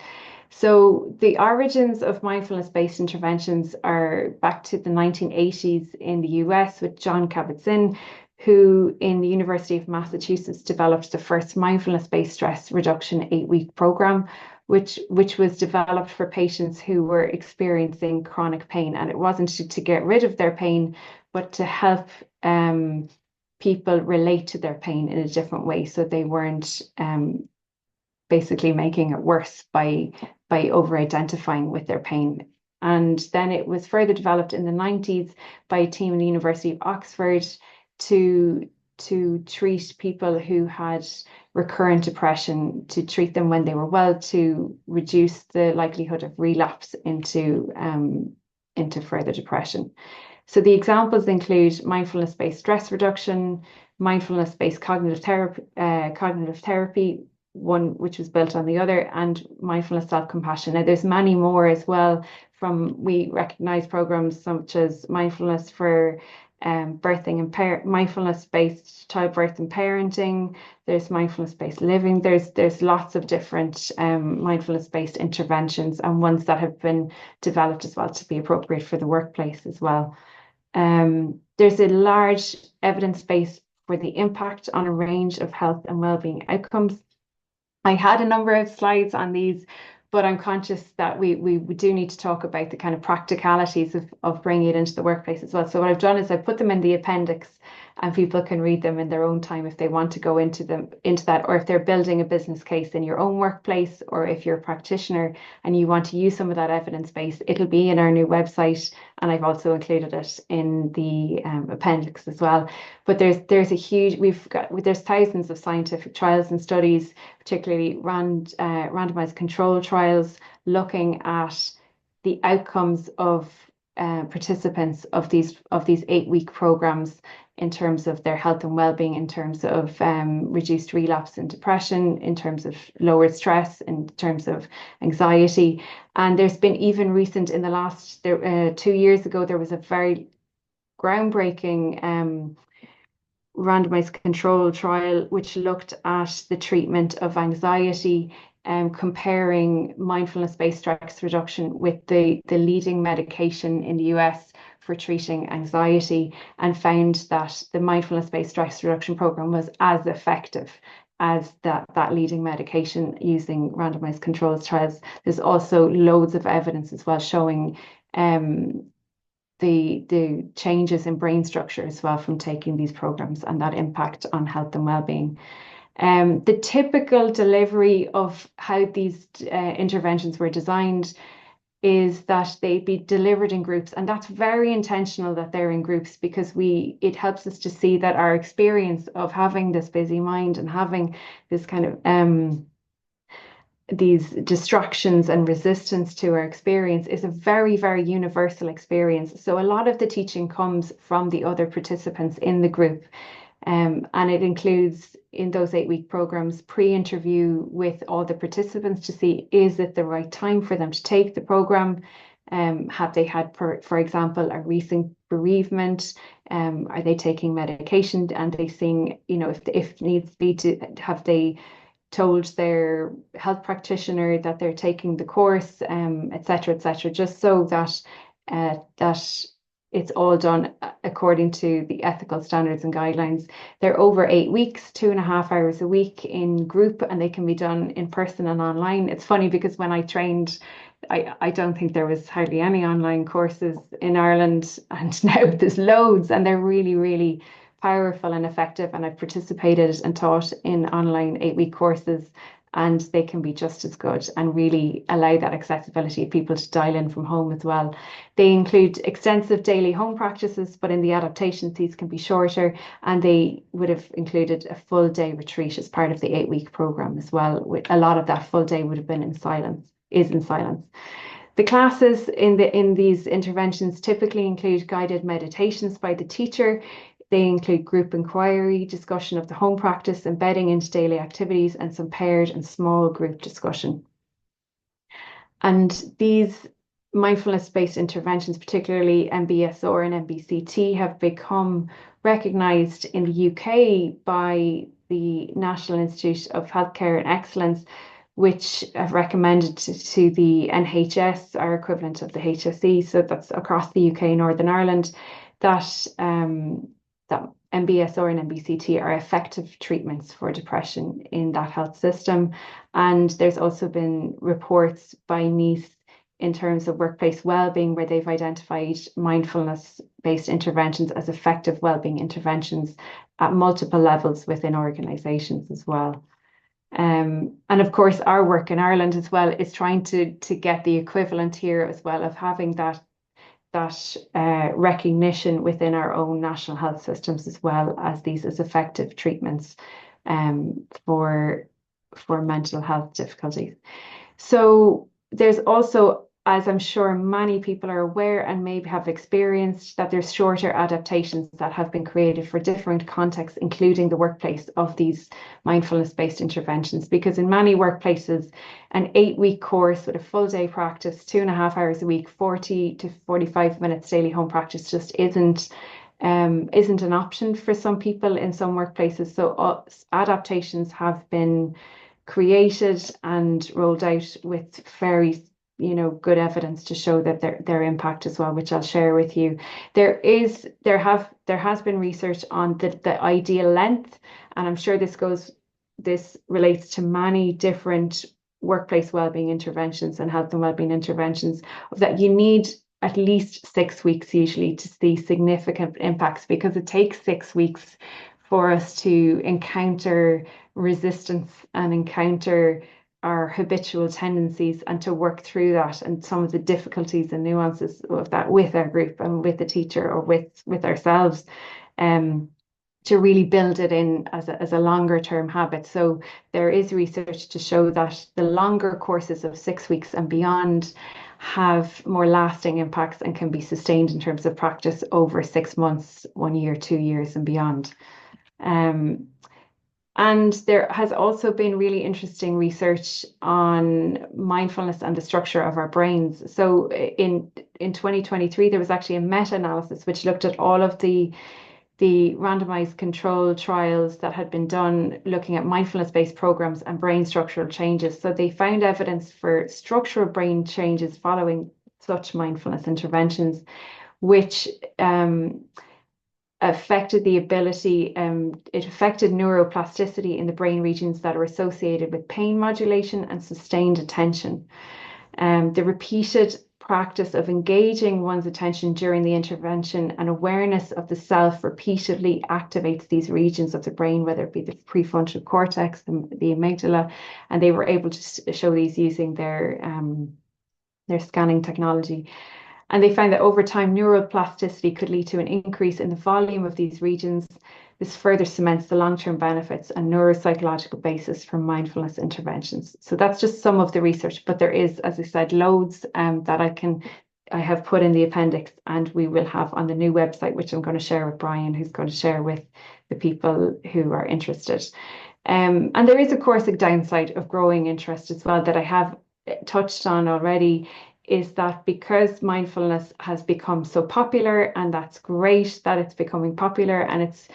So the origins of mindfulness-based interventions are back to the 1980s in the US with John Kabat-Zinn, who in the University of Massachusetts developed the first mindfulness-based stress reduction 8-week program, which was developed for patients who were experiencing chronic pain. And it wasn't to get rid of their pain, but to help people relate to their pain in a different way, so they weren't basically making it worse by over identifying with their pain. And then it was further developed in the 90s by a team in the University of Oxford to treat people who had recurrent depression, to treat them when they were well, to reduce the likelihood of relapse into further depression. So the examples include mindfulness-based stress reduction, mindfulness-based cognitive therapy, one which was built on the other, and mindfulness self-compassion. Now there's many more as well. We recognize programs such as mindfulness for birthing and mindfulness-based childbirth and parenting. There's mindfulness-based living. There's lots of different mindfulness-based interventions and ones that have been developed as well to be appropriate for the workplace as well. There's a large evidence base for the impact on a range of health and well-being outcomes. I had a number of slides on these, but I'm conscious that we do need to talk about the kind of practicalities of bringing it into the workplace as well. So what I've done is I put them in the appendix, and people can read them in their own time if they want to go into that, or if they're building a business case in your own workplace, or if you're a practitioner and you want to use some of that evidence base, it'll be in our new website, and I've also included it in the appendix as well. But there's a huge, there's thousands of scientific trials and studies, particularly randomized control trials, looking at the outcomes of participants of these 8-week programs in terms of their health and well-being, in terms of reduced relapse and depression, in terms of lowered stress, in terms of anxiety. And there's been even recent in the last 2 years ago, there was a very groundbreaking randomized control trial which looked at the treatment of anxiety, comparing mindfulness-based stress reduction with the leading medication in the US for treating anxiety, and found that the mindfulness-based stress reduction program was as effective as that leading medication using randomized controls trials. There's also loads of evidence as well showing the changes in brain structure as well from taking these programs and that impact on health and well-being. The typical delivery of how these interventions were designed is that they be delivered in groups, and that's very intentional that they're in groups, because it helps us to see that our experience of having this busy mind and having this kind of these distractions and resistance to our experience is a very, very universal experience. So a lot of the teaching comes from the other participants in the group. And it includes, in those 8-week programs, pre-interview with all the participants to see, is it the right time for them to take the program? Have they had, for example, a recent bereavement? Are they taking medication? And they seeing, if needs be, to have they told their health practitioner that they're taking the course, etc., etc., just so that that it's all done according to the ethical standards and guidelines. They're over 8 weeks, 2.5 hours a week in group, and they can be done in person and online. It's funny because when I trained, I don't think there was hardly any online courses in Ireland, and now there's loads, and they're really, really powerful and effective. And I've participated and taught in online 8-week courses, and they can be just as good and really allow that accessibility of people to dial in from home as well. They include extensive daily home practices, but in the adaptations, these can be shorter, and they would have included a full day retreat as part of the 8-week program as well. With a lot of that full day would have been in silence, is in silence. The classes in these interventions typically include guided meditations by the teacher. They include group inquiry, discussion of the home practice, embedding into daily activities, and some paired and small group discussion. And these mindfulness-based interventions, particularly MBSR and MBCT, have become recognised in the UK by the National Institute of Healthcare and Excellence, which have recommended to the NHS, our equivalent of the HSE, so that's across the UK and Northern Ireland, that that MBSR and MBCT are effective treatments for depression in that health system. And there's also been reports by NICE in terms of workplace wellbeing, where they've identified mindfulness-based interventions as effective wellbeing interventions at multiple levels within organisations as well. And of course, our work in Ireland as well is trying to get the equivalent here as well of having that recognition within our own national health systems as well as these as effective treatments for mental health difficulties. So there's also, as I'm sure many people are aware and maybe have experienced, that there's shorter adaptations that have been created for different contexts, including the workplace, of these mindfulness-based interventions. Because in many workplaces, an 8-week course with a full day practice, 2.5 hours a week, 40 to 45 minutes daily home practice just isn't an option for some people in some workplaces. So adaptations have been created and rolled out with very good evidence to show that their impact as well, which I'll share with you. There has been research on the ideal length, and I'm sure this relates to many different workplace wellbeing interventions and health and wellbeing interventions, that you need at least 6 weeks usually to see significant impacts, because it takes 6 weeks for us to encounter resistance and encounter our habitual tendencies and to work through that and some of the difficulties and nuances of that with our group and with the teacher or with ourselves, to really build it in as a longer term habit. So there is research to show that the longer courses of 6 weeks and beyond have more lasting impacts and can be sustained in terms of practice over 6 months, 1 year, 2 years and beyond. And there has also been really interesting research on mindfulness and the structure of our brains. So in 2023, there was actually a meta-analysis which looked at all of the randomized control trials that had been done looking at mindfulness-based programs and brain structural changes. So they found evidence for structural brain changes following such mindfulness interventions, which affected the ability, it affected neuroplasticity in the brain regions that are associated with pain modulation and sustained attention. The repeated practice of engaging one's attention during the intervention and awareness of the self repeatedly activates these regions of the brain, whether it be the prefrontal cortex, the amygdala, and they were able to show these using their scanning technology. And they found that over time, neuroplasticity could lead to an increase in the volume of these regions. This further cements the long-term benefits and neuropsychological basis for mindfulness interventions. So that's just some of the research, but there is, as I said, loads that I have put in the appendix, and we will have on the new website, which I'm going to share with Brian, who's going to share with the people who are interested. And there is, of course, a downside of growing interest as well that I have touched on already, is that because mindfulness has become so popular, and that's great that it's becoming popular and it's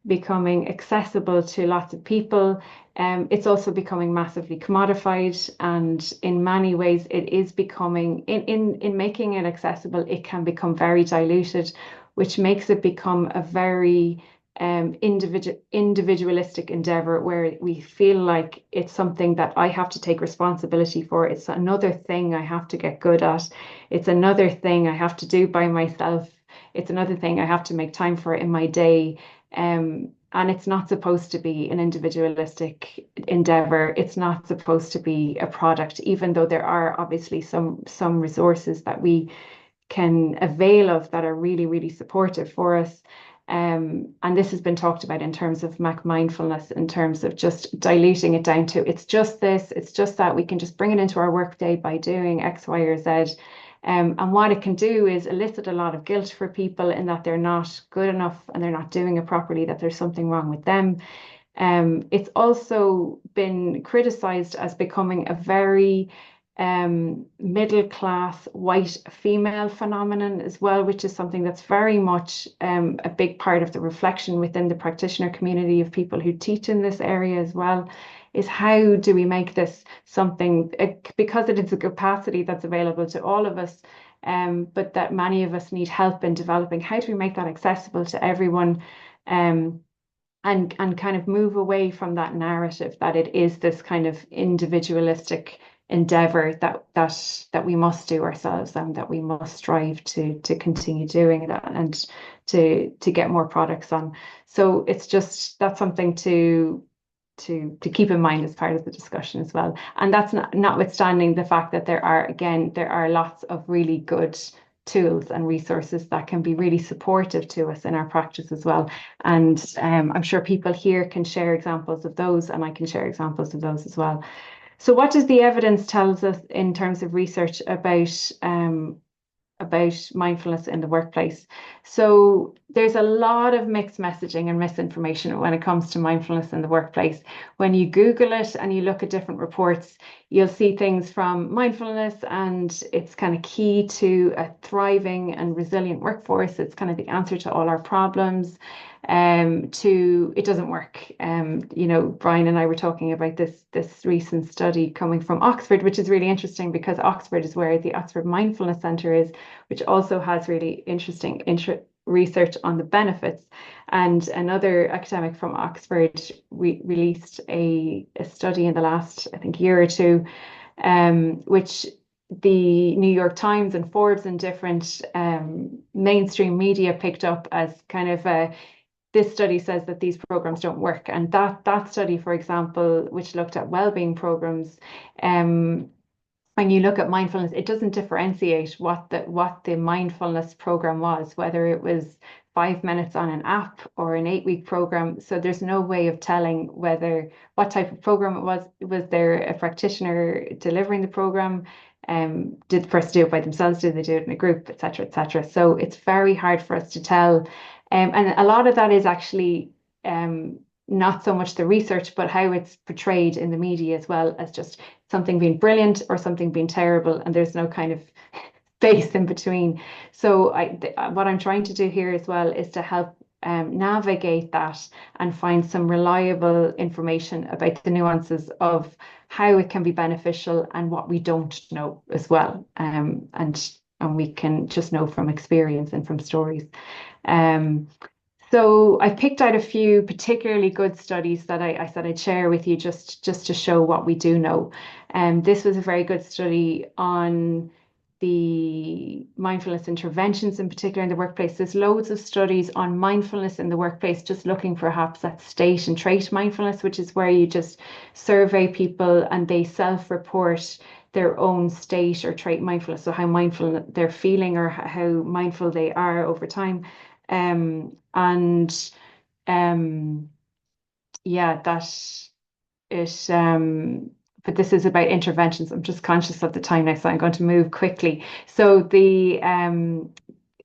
becoming accessible to lots of people, it's also becoming massively commodified, and in many ways it is becoming, in making it accessible, it can become very diluted, which makes it become a very individualistic endeavor, where we feel like it's something that I have to take responsibility for. It's another thing I have to get good at. It's another thing I have to do by myself. It's another thing I have to make time for in my day. And it's not supposed to be an individualistic endeavor. It's not supposed to be a product, even though there are obviously some resources that we can avail of that are really, really supportive for us. And this has been talked about in terms of mindfulness, in terms of just diluting it down to it's just this, it's just that we can just bring it into our workday by doing X, Y, or Z. And what it can do is elicit a lot of guilt for people in that they're not good enough and they're not doing it properly, that there's something wrong with them. It's also been criticized as becoming a very middle class white female phenomenon as well, which is something that's very much a big part of the reflection within the practitioner community of people who teach in this area as well. Is how do we make this something, because it is a capacity that's available to all of us, but that many of us need help in developing. How do we make that accessible to everyone? And kind of move away from that narrative that it is this kind of individualistic endeavor that we must do ourselves and that we must strive to continue doing that and to get more products on. So it's just that's something to keep in mind as part of the discussion as well. And that's notwithstanding the fact that there are lots of really good tools and resources that can be really supportive to us in our practice as well. And I'm sure people here can share examples of those, and I can share examples of those as well. So, what does the evidence tells us in terms of research about mindfulness in the workplace? So there's a lot of mixed messaging and misinformation when it comes to mindfulness in the workplace. When you Google it and you look at different reports, you'll see things from mindfulness and it's kind of key to a thriving and resilient workforce. It's kind of the answer to all our problems. To it doesn't work. Brian and I were talking about this recent study coming from Oxford, which is really interesting because Oxford is where the Oxford Mindfulness Centre is, which also has really interesting research on the benefits. And another academic from Oxford released a study in the last, I think, year or two, which the New York Times and Forbes and different mainstream media picked up as kind of a this study says that these programs don't work. And that study, for example, which looked at wellbeing programs, when you look at mindfulness, it doesn't differentiate what the mindfulness program was, whether it was 5 minutes on an app or an 8-week program. So there's no way of telling whether what type of program it was. Was there a practitioner delivering the program? Did the person do it by themselves? Did they do it in a group, etc., etc.? So it's very hard for us to tell. And a lot of that is actually not so much the research, but how it's portrayed in the media as well as just something being brilliant or something being terrible, and there's no kind of space in between. So what I'm trying to do here as well is to help navigate that and find some reliable information about the nuances of how it can be beneficial and what we don't know as well. And we can just know from experience and from stories. So I picked out a few particularly good studies that I said I'd share with you just to show what we do know. This was a very good study on the mindfulness interventions in particular in the workplace. There's loads of studies on mindfulness in the workplace, just looking perhaps at state and trait mindfulness, which is where you just survey people and they self-report their own state or trait mindfulness, so how mindful they're feeling or how mindful they are over time. And yeah, that it but this is about interventions. I'm just conscious of the time now, so I'm going to move quickly. So they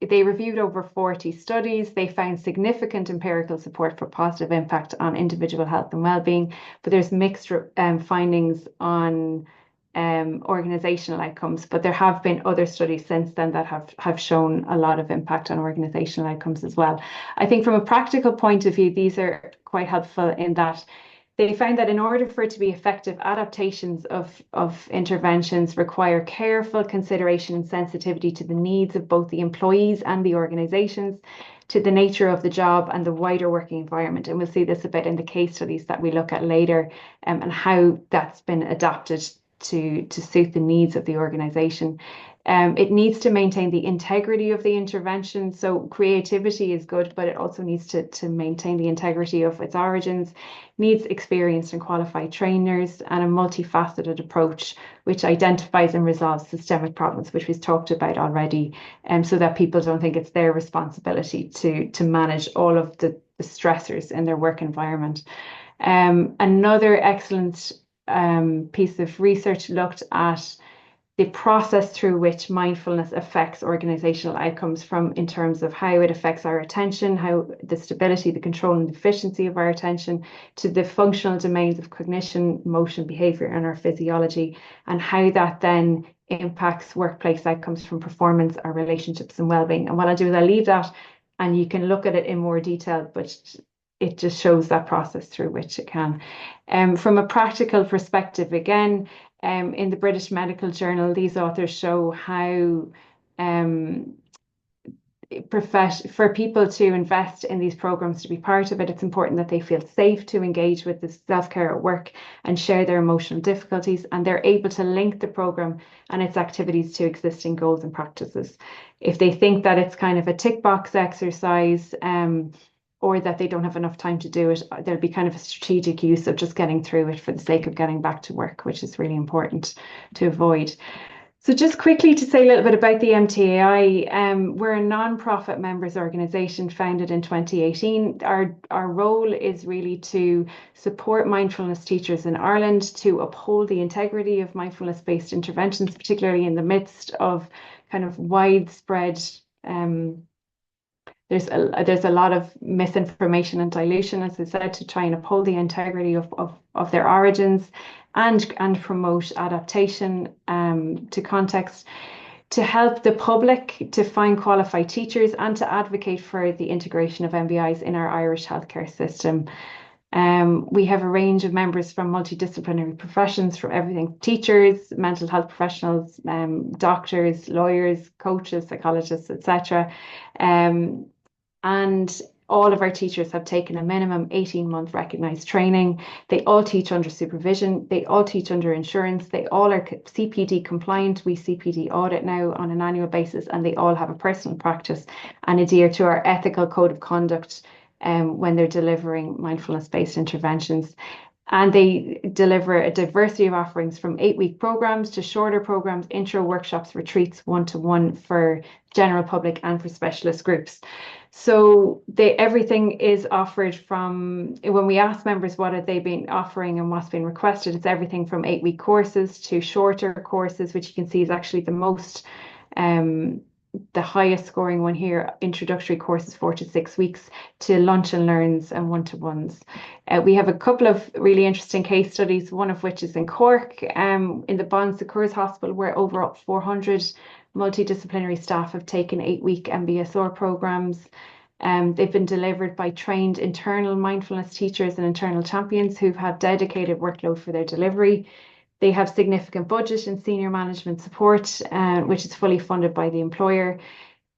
reviewed over 40 studies. They found significant empirical support for positive impact on individual health and well-being, but there's mixed findings on organizational outcomes. But there have been other studies since then that have shown a lot of impact on organizational outcomes as well. I think from a practical point of view, these are quite helpful in that they found that in order for it to be effective, adaptations of interventions require careful consideration and sensitivity to the needs of both the employees and the organizations, to the nature of the job and the wider working environment. And we'll see this a bit in the case studies that we look at later, and how that's been adapted to suit the needs of the organization. It needs to maintain the integrity of the intervention. So creativity is good, but it also needs to maintain the integrity of its origins, needs experienced and qualified trainers, and a multifaceted approach which identifies and resolves systemic problems, which we've talked about already, so that people don't think it's their responsibility to manage all of the stressors in their work environment. Another excellent piece of research looked at the process through which mindfulness affects organizational outcomes, from in terms of how it affects our attention, how the stability, the control and efficiency of our attention, to the functional domains of cognition, motion, behavior, and our physiology, and how that then impacts workplace outcomes from performance, our relationships and well-being. And what I'll do is I'll leave that and you can look at it in more detail, but it just shows that process through which it can. From a practical perspective, again, in the British Medical Journal, these authors show how for people to invest in these programs, to be part of it, it's important that they feel safe to engage with the self-care at work and share their emotional difficulties, and they're able to link the program and its activities to existing goals and practices. If they think that it's kind of a tick box exercise, or that they don't have enough time to do it, there'll be kind of a strategic use of just getting through it for the sake of getting back to work, which is really important to avoid. So just quickly to say a little bit about the MTAI, we're a non-profit members organisation founded in 2018. Our role is really to support mindfulness teachers in Ireland, to uphold the integrity of mindfulness-based interventions, particularly in the midst of kind of widespread there's a lot of misinformation and dilution, as I said, to try and uphold the integrity of their origins and promote adaptation to context, to help the public to find qualified teachers and to advocate for the integration of MBIs in our Irish healthcare system. We have a range of members from multidisciplinary professions, from everything teachers, mental health professionals, doctors, lawyers, coaches, psychologists, etc. And all of our teachers have taken a minimum 18-month recognised training. They all teach under supervision. They all teach under insurance. They all are CPD compliant. We CPD audit now on an annual basis, and they all have a personal practice and adhere to our ethical code of conduct when they're delivering mindfulness-based interventions. And they deliver a diversity of offerings, from 8-week programs to shorter programs, intro workshops, retreats, one-to-one for general public and for specialist groups. So everything is offered from, when we ask members what have they been offering and what's been requested, it's everything from 8-week courses to shorter courses, which you can see is actually the highest scoring one here, introductory courses 4 to 6 weeks, to lunch and learns and one-to-ones. We have a couple of really interesting case studies, one of which is in Cork, in the Bon Secours Hospital, where over 400 multidisciplinary staff have taken 8-week MBSR programs. They've been delivered by trained internal mindfulness teachers and internal champions who've had dedicated workload for their delivery. They have significant budget and senior management support, which is fully funded by the employer.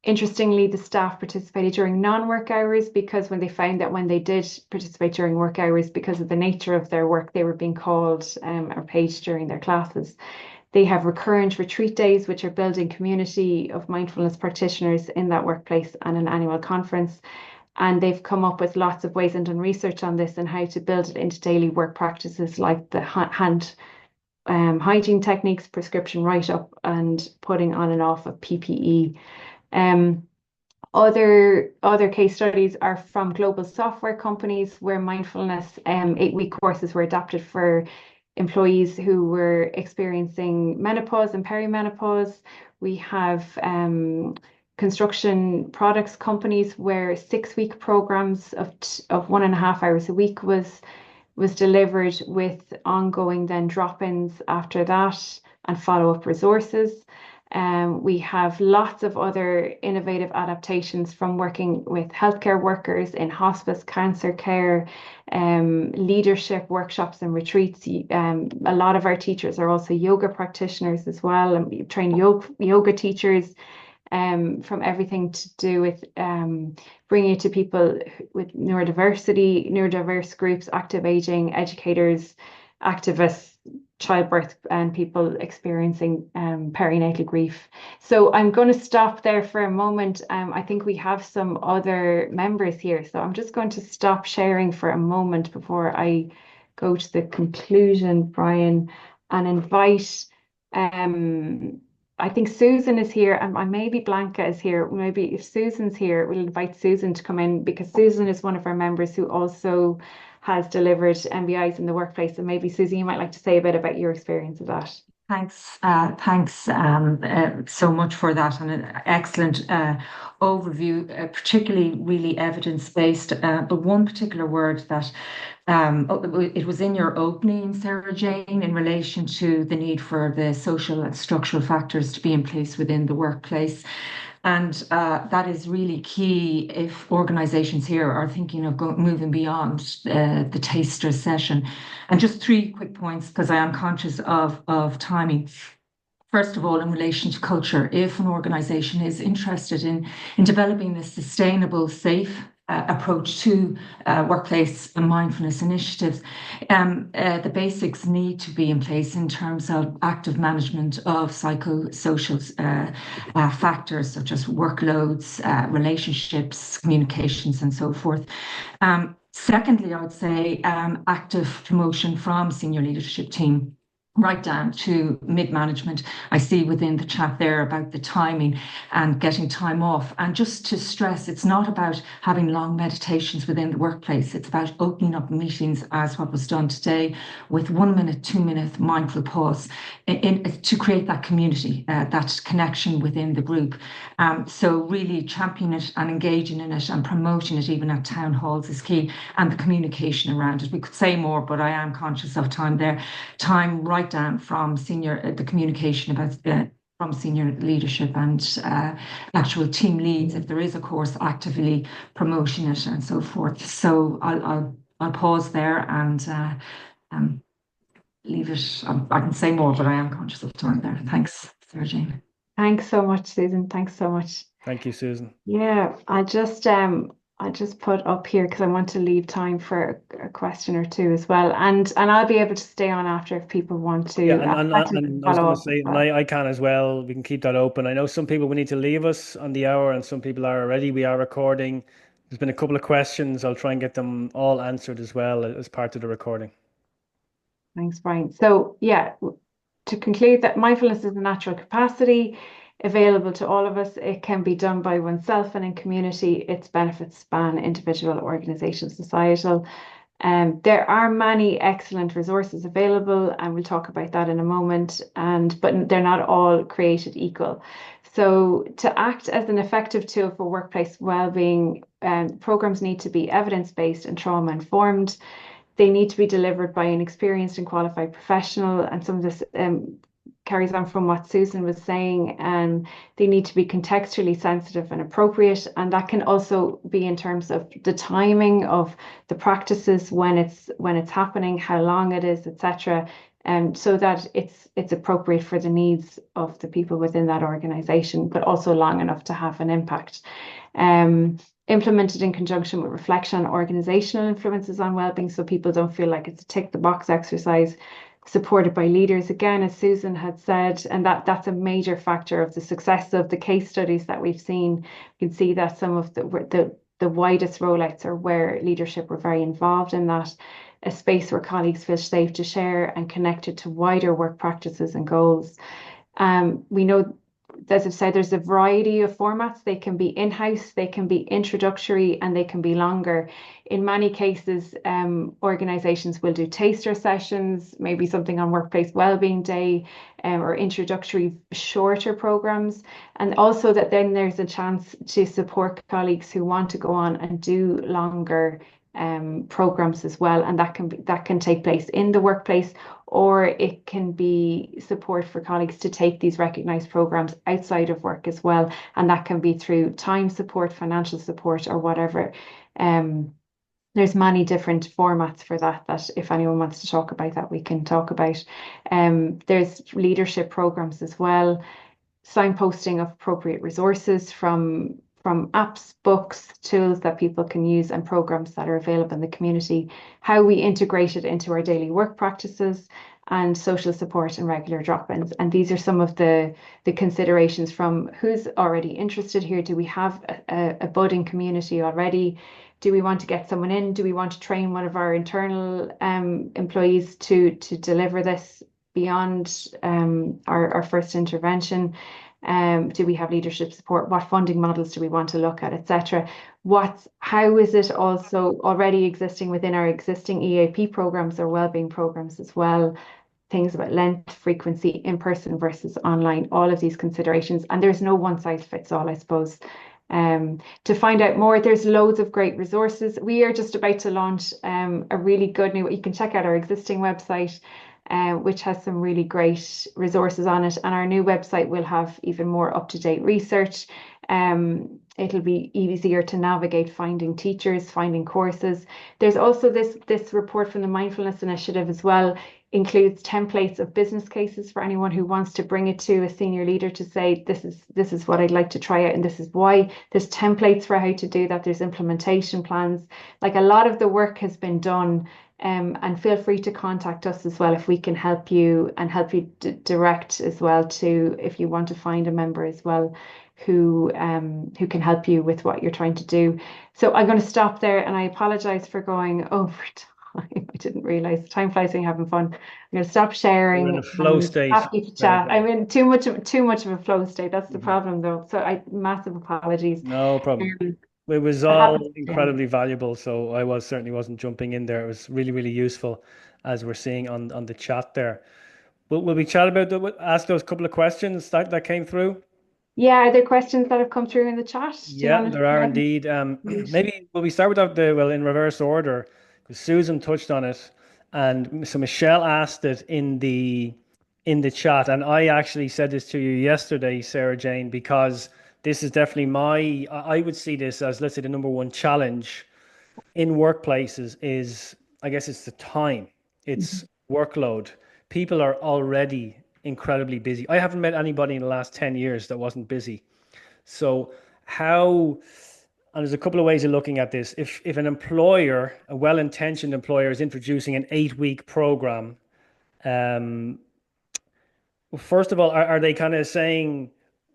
Interestingly, the staff participated during non-work hours, because when they found that when they did participate during work hours, because of the nature of their work, they were being called or paged during their classes. They have recurrent retreat days, which are building community of mindfulness practitioners in that workplace, and an annual conference. And they've come up with lots of ways and done research on this and how to build it into daily work practices, like the hand hygiene techniques, prescription write-up, and putting on and off of PPE. Other case studies are from global software companies, where mindfulness 8-week courses were adapted for employees who were experiencing menopause and perimenopause. We have construction products companies where 6-week programs of 1.5 hours a week was delivered, with ongoing then drop-ins after that and follow-up resources. We have lots of other innovative adaptations, from working with healthcare workers in hospice, cancer care, leadership workshops and retreats. A lot of our teachers are also yoga practitioners as well, and we train yoga teachers, from everything to do with bringing it to people with neurodiversity, neurodiverse groups, active aging, educators, activists, childbirth and people experiencing perinatal grief. So I'm going to stop there for a moment. I think we have some other members here, so I'm just going to stop sharing for a moment before I go to the conclusion, Brian, and invite. Um, I think Susan is here, and maybe Blanca is here. Maybe if Susan's here, we'll invite Susan to come in, because Susan is one of our members who also has delivered MBIs in the workplace. And maybe Susan, you might like to say a bit about your experience of that. Thanks so much for that, and an excellent overview, particularly really evidence-based. But one particular word that it was in your opening, Sarah Jane, in relation to the need for the social and structural factors to be in place within the workplace. And that is really key if organisations here are thinking of moving beyond the taster session. And just three quick points, because I am conscious of timing. First of all, in relation to culture, if an organisation is interested in developing a sustainable, safe approach to workplace and mindfulness initiatives, the basics need to be in place in terms of active management of psychosocial factors such as workloads, relationships, communications, and so forth. Secondly, I would say active promotion from senior leadership team right down to mid-management. I see within the chat there about the timing and getting time off. And just to stress, it's not about having long meditations within the workplace. It's about opening up meetings as what was done today with 1 minute, 2 minute mindful pause to create that community, that connection within the group. So really championing it and engaging in it and promoting it even at town halls is key, and the communication around it. We could say more, but I am conscious of time there. Time right down from the communication about from senior leadership and actual team leads, if there is a course, actively promoting it and so forth. So I'll pause there and leave it. I can say more, but I am conscious of time there. Thanks, Sarah Jane. Thanks so much, Susan. Thanks so much. Thank you, Susan. Yeah, I just put up here because I want to leave time for a question or two as well, and I'll be able to stay on after if people want Yeah, to and I was follow going to up as say, and well. I can as well. We can keep that open. I know some people will need to leave us on the hour, and some people are already. We are recording. There's been a couple of questions. I'll try and get them all answered as well as part of the recording. Thanks, Brian. So yeah, to conclude, that mindfulness is a natural capacity available to all of us. It can be done by oneself and in community. Its benefits span individual, organization, societal. There are many excellent resources available, and we'll talk about that in a moment. But they're not all created equal. So to act as an effective tool for workplace well-being, programs need to be evidence-based and trauma-informed. They need to be delivered by an experienced and qualified professional. And some of this carries on from what Susan was saying. They need to be contextually sensitive and appropriate. And that can also be in terms of the timing of the practices, when it's happening, how long it is, etc. So that it's appropriate for the needs of the people within that organization, but also long enough to have an impact. Implemented in conjunction with reflection on organizational influences on wellbeing, so people don't feel like it's a tick the box exercise. Supported by leaders, again, as Susan had said, and that's a major factor of the success of the case studies that we've seen. You can see that some of the widest rollouts are where leadership were very involved in that, a space where colleagues feel safe to share and connected to wider work practices and goals. We know, as I've said, there's a variety of formats. They can be in-house, they can be introductory, and they can be longer. In many cases, organizations will do taster sessions, maybe something on Workplace Wellbeing Day, or introductory shorter programs. And also that then there's a chance to support colleagues who want to go on and do longer programs as well, and that can take place in the workplace, or it can be support for colleagues to take these recognized programs outside of work as well, and that can be through time support, financial support, or whatever. There's many different formats for that if anyone wants to talk about that, we can talk about. There's leadership programs as well, signposting of appropriate resources from apps, books, tools that people can use, and programs that are available in the community, how we integrate it into our daily work practices, and social support and regular drop-ins. And these are some of the considerations from who's already interested here. Do we have a budding community already? Do we want to get someone in? Do we want to train one of our internal employees to deliver this beyond our first intervention? Do we have leadership support? What funding models do we want to look at, etc.? How is it also already existing within our existing EAP programs or wellbeing programs as well? Things about length, frequency, in person versus online, all of these considerations. And there's no one size fits all, I suppose. To find out more, there's loads of great resources. We are just about to launch a really good new, you can check out our existing website, which has some really great resources on it. And our new website will have even more up-to-date research. It'll be easier to navigate finding teachers, finding courses. There's also this report from the Mindfulness Initiative as well, includes templates of business cases for anyone who wants to bring it to a senior leader to say, this is what I'd like to try out, and this is why. There's templates for how to do that. There's implementation plans. Like, a lot of the work has been done. And feel free to contact us as well if we can help you, and help you direct as well to, if you want to find a member as well who can help you with what you're trying to do. So I'm going to stop there, and I apologize for going over time. I didn't realize time flies when you're having fun. I'm going to stop We're in a sharing. flow state. Happy to Very chat. good. I'm in too much of a flow state. That's the Mhm. problem, though. So massive apologies. No problem. Um, It was but all happy to share. incredibly valuable, so I certainly wasn't jumping in there. It was really, really useful, as we're seeing on the chat there. Will we chat about ask those couple of questions that came through? Yeah, are there questions that have come through in the chat? Do you Yeah, want to there go are ahead indeed. and Maybe will we start with well, in reverse order, because Susan touched on it, and so Michelle asked it in the chat, and I actually said this to you yesterday, Sarah Jane, because this is definitely I would see this as, let's say, the number one challenge in workplaces is, I guess, it's the time, it's workload. People are already incredibly busy. I haven't met anybody in the last 10 years that wasn't busy. So how, and there's a couple of ways of looking at this. If an employer, a well-intentioned employer, is introducing an 8-week program, um, well, first of all, are they kind of saying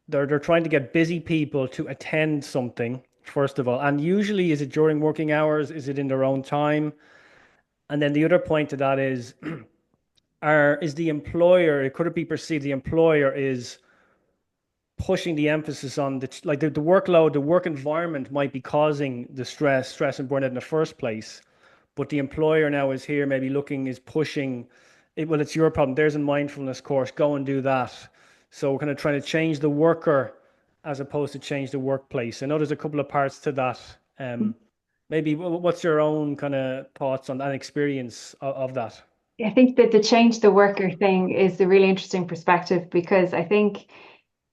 they're trying to get busy people to attend something, first of all? And usually, is it during working hours? Is it in their own time? And then the other point to that is, is the employer, could it be perceived the employer is pushing the emphasis on the workload, the work environment might be causing the stress and burnout in the first place, but the employer now is here, maybe is pushing it. Well, it's your problem. There's a mindfulness course. Go and do that. So we're kind of trying to change the worker as opposed to change the workplace. I know there's a couple of parts to that. Maybe what's your own kind of thoughts on that experience of that? I think that the change the worker thing is a really interesting perspective, because I think,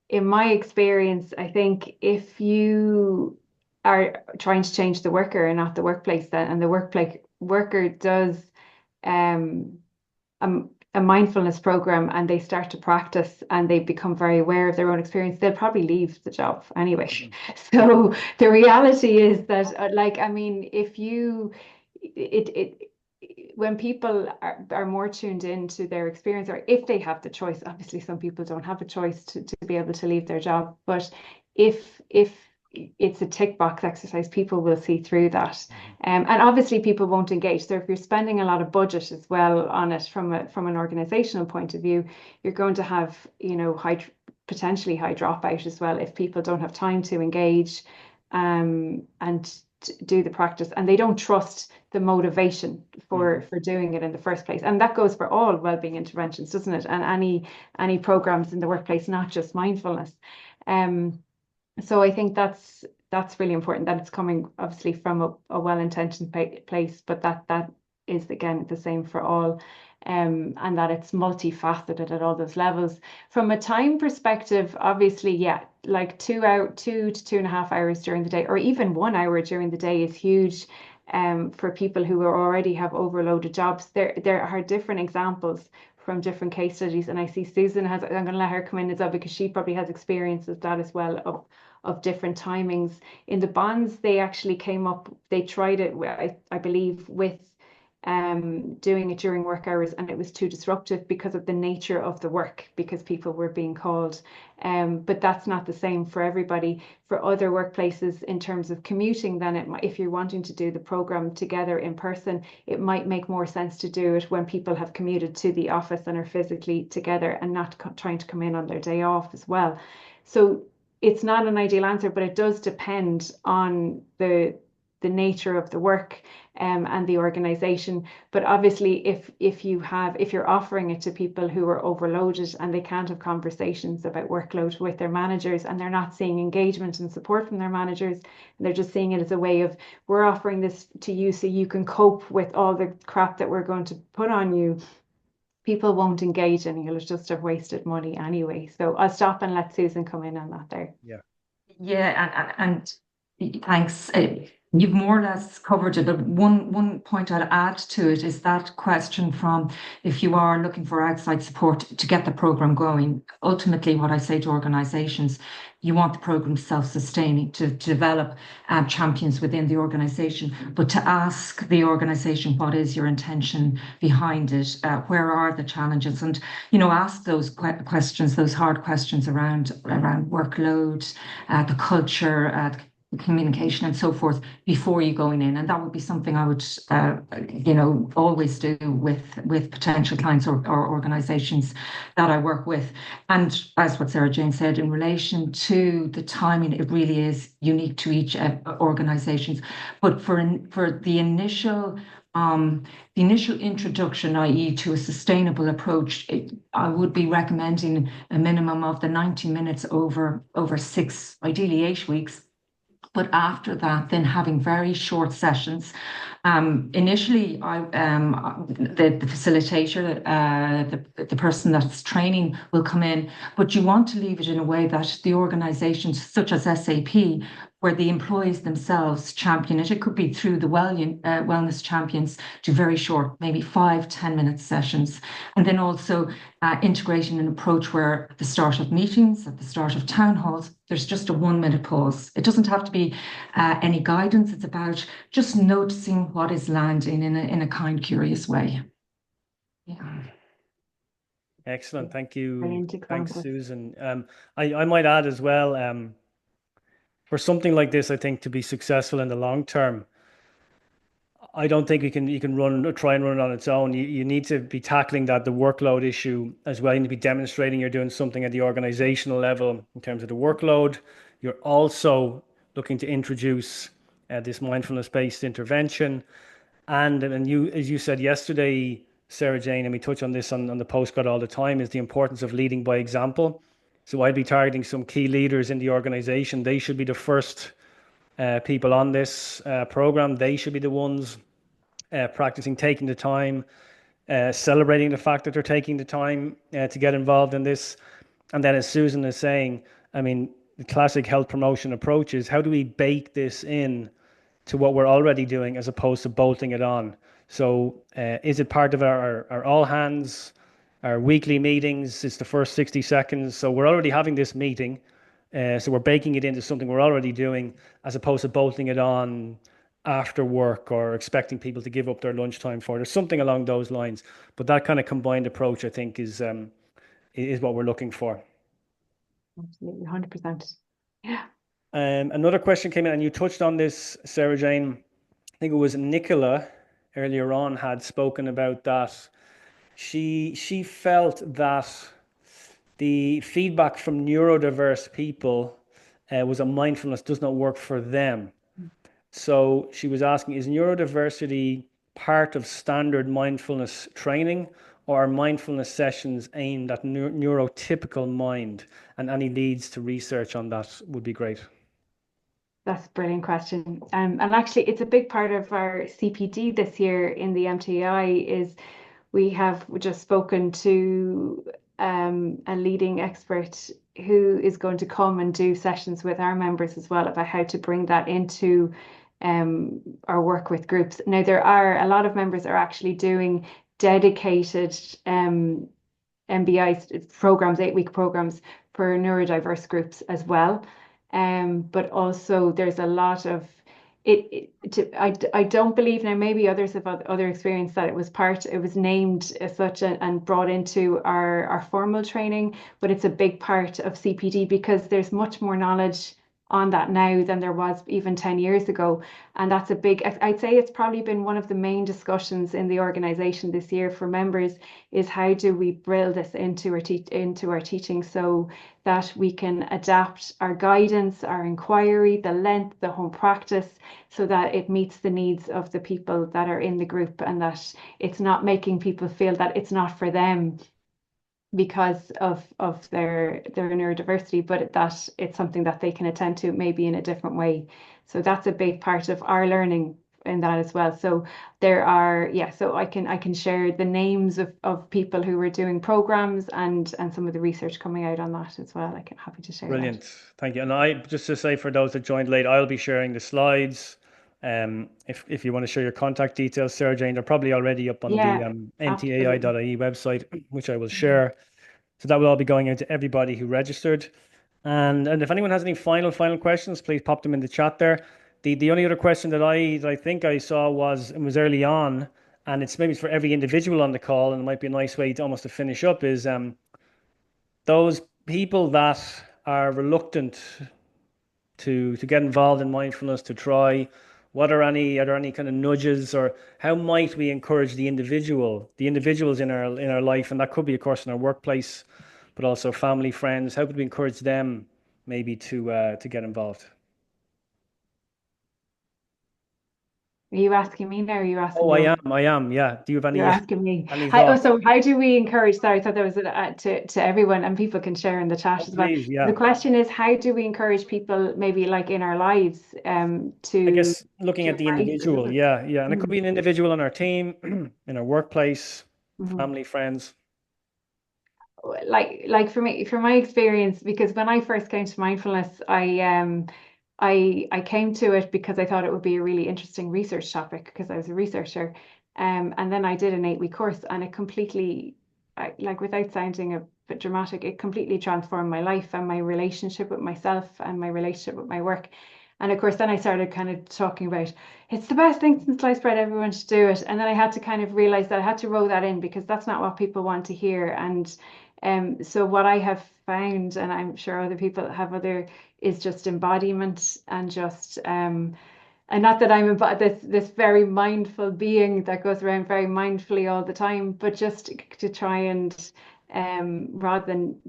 in my experience, I think if you are trying to change the worker and not the workplace, then, and the workplace worker does um, a mindfulness program, and they start to practice, and they become very aware of their own experience, they'll probably leave the job anyway. So the reality is that, like, I mean, if you, it when people are more tuned into their experience, or if they have the choice, obviously some people don't have a choice to be able to leave their job, but if it's a tick box exercise, people will see through that. And obviously people won't engage. So if you're spending a lot of budget as well on it from an organizational point of view, you're going to have, potentially high dropout as well if people don't have time to engage and do the practice, and they don't trust the motivation for doing it in the first place. And that goes for all wellbeing interventions, doesn't it? And any programs in the workplace, not just mindfulness. So I think that's really important, that it's coming obviously from a well-intentioned place, but that is again the same for all, and that it's multifaceted at all those levels. From a time perspective, obviously, yeah, like 2 to 2.5 hours during the day, or even 1 hour during the day, is huge. For people who already have overloaded jobs, there are different examples from different case studies, and I see Susan has. I'm going to let her come in as well, because she probably has experience with that as well, of different timings. In the bonds, they actually came up. They tried it, I believe, with doing it during work hours, and it was too disruptive because of the nature of the work, because people were being called. But that's not the same for everybody. For other workplaces, in terms of commuting, then if you're wanting to do the program together in person, it might make more sense to do it when people have commuted to the office and are physically together, and not trying to come in on their day off as well. So it's not an ideal answer, but it does depend on the nature of the work, and the organization. But obviously, if you're offering it to people who are overloaded and they can't have conversations about workload with their managers, and they're not seeing engagement and support from their managers, and they're just seeing it as a way of, we're offering this to you so you can cope with all the crap that we're going to put on you, people won't engage, and you'll just have wasted money anyway. So I'll stop and let Susan come in on that there. Yeah. Yeah, and thanks. You've more or less covered it, but one point I'd add to it is that question from, if you are looking for outside support to get the program going. Ultimately, what I say to organisations, you want the program self-sustaining, to develop champions within the organisation, but to ask the organisation, what is your intention behind it? Where are the challenges? And ask those questions, those hard questions around workload, the culture, communication, and so forth, before you going in. And that would be something I would, always do with potential clients or organisations that I work with. And as what Sarah Jane said, in relation to the timing, it really is unique to each organisations. But for the initial introduction, i.e., to a sustainable approach, I would be recommending a minimum of the 90 minutes over 6, ideally 8 weeks. But after that, then having very short sessions. Initially, the facilitator, the person that's training, will come in, but you want to leave it in a way that the organisations, such as SAP, where the employees themselves champion it. It could be through the wellness champions, to very short, maybe 5-10 minute sessions. And then also integrating an approach where at the start of meetings, at the start of town halls, there's just a 1 minute pause. It doesn't have to be any guidance. It's about just noticing what is landing in a kind, curious way. Yeah. Excellent. Thank you. Brilliant Thanks, example. Susan. I might add as well, for something like this, I think to be successful in the long term, I don't think you can run or try and run it on its own. You need to be tackling the workload issue as well. You need to be demonstrating you're doing something at the organizational level in terms of the workload. You're also looking to introduce this mindfulness-based intervention. And you, as you said yesterday, Sarah Jane, and we touch on this on the postcard all the time, is the importance of leading by example. So I'd be targeting some key leaders in the organization. They should be the first people on this program. They should be the ones practicing taking the time, celebrating the fact that they're taking the time to get involved in this. And then, as Susan is saying, I mean, the classic health promotion approach is, how do we bake this in to what we're already doing as opposed to bolting it on? So is it part of our all hands, our weekly meetings? It's the first 60 seconds. So we're already having this meeting. So we're baking it into something we're already doing, as opposed to bolting it on after work or expecting people to give up their lunchtime for it, or something along those lines. But that kind of combined approach, I think, is what we're looking for. Absolutely, 100%. Yeah. Another question came in, and you touched on this, Sarah Jane. I think it was Nicola earlier on had spoken about that. She felt that the feedback from neurodiverse people was that mindfulness does not work for them. So she was asking, is neurodiversity part of standard mindfulness training, or are mindfulness sessions aimed at neurotypical mind? And any leads to research on that would be great. That's a brilliant question. And actually, it's a big part of our CPD this year in the MTI. Is we have just spoken to a leading expert who is going to come and do sessions with our members as well, about how to bring that into our work with groups. Now, there are a lot of members are actually doing dedicated MBI programs, 8-week programs for neurodiverse groups as well. But also there's a lot of I don't believe now, maybe others have other experience, that it was named as such and brought into our formal training, but it's a big part of CPD because there's much more knowledge on that now than there was even 10 years ago. And that's a big, I'd say it's probably been one of the main discussions in the organization this year for members, is how do we build this into our teaching so that we can adapt our guidance, our inquiry, the length, the home practice, so that it meets the needs of the people that are in the group, and that it's not making people feel that it's not for them because of their neurodiversity, but that it's something that they can attend to maybe in a different way. So that's a big part of our learning in that as well. So there are, yeah, so I can share the names of people who were doing programs and some of the research coming out on that as well. I'm happy to share that. Brilliant. Thank you. And I just to say for those that joined late, I'll be sharing the slides. If you want to share your contact details, Sarah Jane, they're probably already up on the Yeah, absolutely. ntai.ie website, which I will share. So that will all be going out to everybody who registered. And if anyone has any final questions, please pop them in the chat there. The only other question that I think I saw was, it was early on, and it's maybe for every individual on the call, and it might be a nice way to almost to finish up, is those people that are reluctant to get involved in mindfulness, to try. Are there any kind of nudges, or how might we encourage the individuals in our life, and that could be, of course, in our workplace, but also family, friends. How could we encourage them maybe to get involved? Are you asking me now? Or are you Oh, asking the other? I am. Yeah. Do you have You're any asking me. any Oh, thoughts? so how do we encourage? Sorry, I thought that was to everyone, and people can share in the chat Oh, as well. please. The Yeah. question is, how do we encourage people, maybe like in our lives, I to guess looking at the embrace it, individual. isn't Yeah. Yeah. And it could it? be an individual on our team, in our workplace, Mhm. family, friends. Like for me, from my experience, because when I first came to mindfulness, I came to it because I thought it would be a really interesting research topic because I was a researcher. And then I did an 8-week course, and it completely, like, without sounding a bit dramatic, it completely transformed my life and my relationship with myself and my relationship with my work. And of course, then I started kind of talking about it's the best thing since sliced bread, everyone should do it. And then I had to kind of realize that I had to roll that in because that's not what people want to hear. And so what I have found, and I'm sure other people have other, is just embodiment and just and not that I'm this very mindful being that goes around very mindfully all the time, but just to try and rather than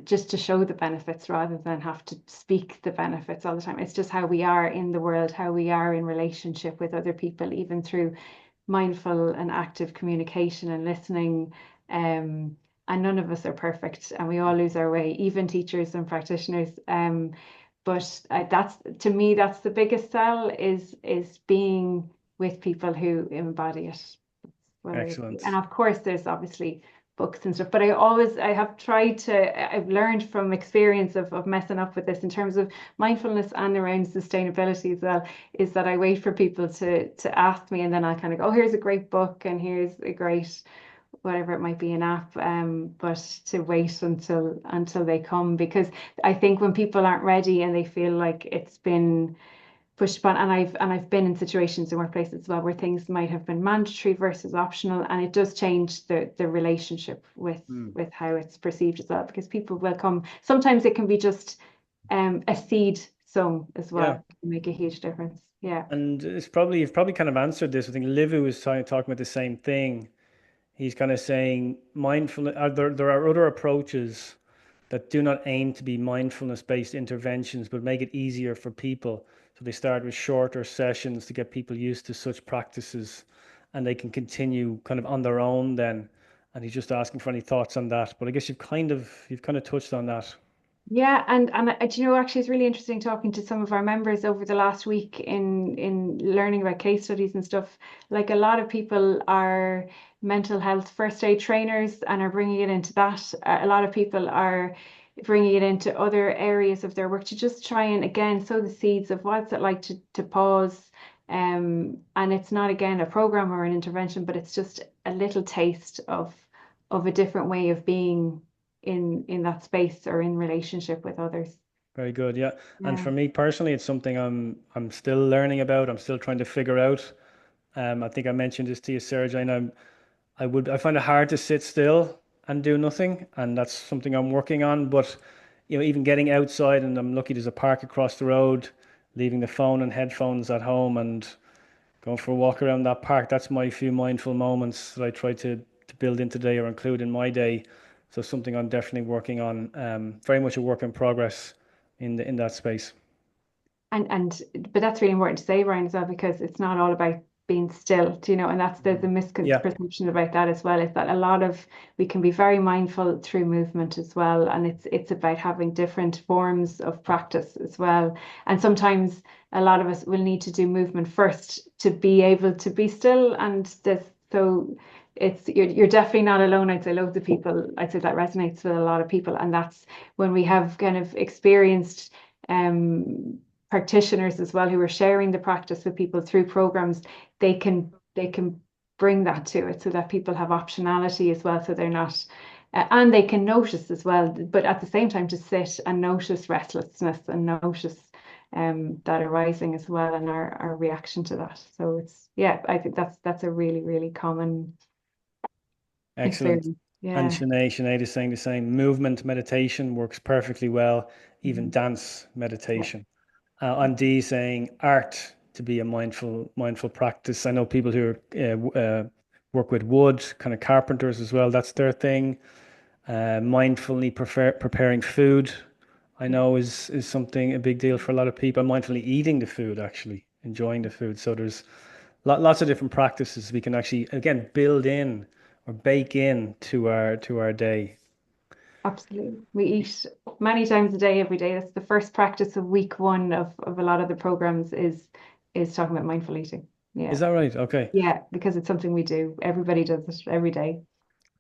just to show the benefits rather than have to speak the benefits all the time. It's just how we are in the world, how we are in relationship with other people, even through mindful and active communication and listening. And none of us are perfect, and we all lose our way, even teachers and practitioners. But that's, to me, that's the biggest sell, is being with people who embody it. Whether it's, and Excellent. of course, there's obviously books and stuff, but I have tried to, I've learned from experience of messing up with this in terms of mindfulness and around sustainability as well, is that I wait for people to ask me, and then I kind of go, oh, here's a great book, and here's a great whatever it might be, an app, but to wait until they come, because I think when people aren't ready and they feel like it's been pushed upon, and I've been in situations in workplaces as well where things might have been mandatory versus optional, and it does change the relationship Mm. with how it's perceived as well, because people will come. Sometimes it can be just a seed sown as Yeah. well, can make a huge difference. Yeah. And you've probably kind of answered this. I think Livu was talking about the same thing. He's kind of saying mindfulness. There are other approaches that do not aim to be mindfulness based interventions, but make it easier for people. So they start with shorter sessions to get people used to such practices, and they can continue kind of on their own then. And he's just asking for any thoughts on that. But I guess you've kind of touched on that. Yeah, and do you know, actually, it's really interesting talking to some of our members over the last week in learning about case studies and stuff. Like, a lot of people are mental health first aid trainers and are bringing it into that. A lot of people are bringing it into other areas of their work to just try and, again, sow the seeds of what's it like to pause. And it's not, again, a program or an intervention, but it's just a little taste of a different way of being in that space or in relationship with others. Very good. Yeah. And Yeah. for me personally, it's something I'm still learning about. I'm still trying to figure out. I think I mentioned this to you, Serge. I find it hard to sit still and do nothing, and that's something I'm working on. But even getting outside, and I'm lucky there's a park across the road, leaving the phone and headphones at home and going for a walk around that park. That's my few mindful moments that I try to build in today or include in my day. So something I'm definitely working on. Very much a work in progress in that space. And but that's really important to say, Ryan, as well, because it's not all about being still, do you know, and that's the Yeah, misconception about that as well, is that a lot of we can be very mindful through movement as well. And it's about having different forms of practice as well. And sometimes a lot of us will need to do movement first to be able to be still. And this so it's you're definitely not alone. I'd say loads of people, I'd say that resonates with a lot of people. And that's when we have kind of experienced um practitioners as well who are sharing the practice with people through programs, they can bring that to it so that people have optionality as well, so they're not and they can notice as well, but at the same time to sit and notice restlessness and notice that arising as well, and our reaction to that. So it's, yeah, I think that's a really, really common excellent. experience. And Yeah. Sinead is saying the same. Movement meditation works perfectly well, even Mhm. dance Yeah. meditation. On D saying art to be a mindful practice. I know people who work with wood, kind of carpenters as well. That's their thing. Mindfully preparing food, I Yeah. know is something a big deal for a lot of people. Mindfully eating the food, actually enjoying the food. So there's lots of different practices we can actually again build in or bake in to our day. Absolutely. We eat many times a day, every day. That's the first practice of week one of a lot of the programs is talking about mindful eating. Is Yeah. that right? Okay. Yeah, because it's something we do. Everybody does it every day,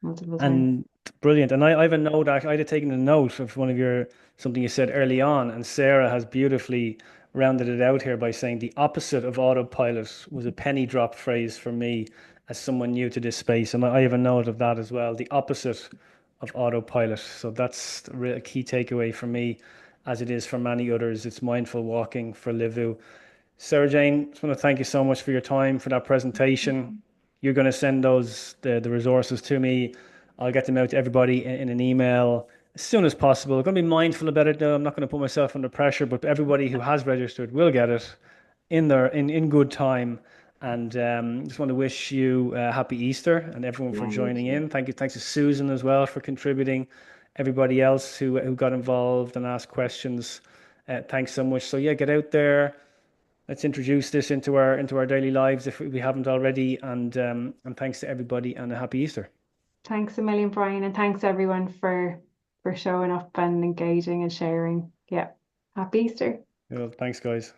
multiple times. And brilliant. And I have a note, I'd have taken a note of one of your something you said early on, and Sarah has beautifully rounded it out here by saying the opposite of autopilot was a penny drop phrase for me as someone new to this space. And I have a note of that as well, the opposite of autopilot. So that's a key takeaway for me, as it is for many others. It's mindful walking for Livu. Sarah Jane, just want to thank you so much for your time for that presentation. You're going to send the resources to me. I'll get them out to everybody in an email as soon as possible. I'm going to be mindful about it though. I'm not going to put myself under pressure, but everybody who has registered will get it in good time. And just want to wish you a happy Easter and everyone for Yeah, you joining too. in. Thank you. Thanks to Susan as well for contributing. Everybody else who got involved and asked questions. Thanks so much. So yeah, get out there. Let's introduce this into our daily lives if we haven't already. And thanks to everybody and a happy Easter. Thanks a million, Brian, and thanks everyone for showing up and engaging and sharing. Yeah. Happy Easter. Well, thanks, guys.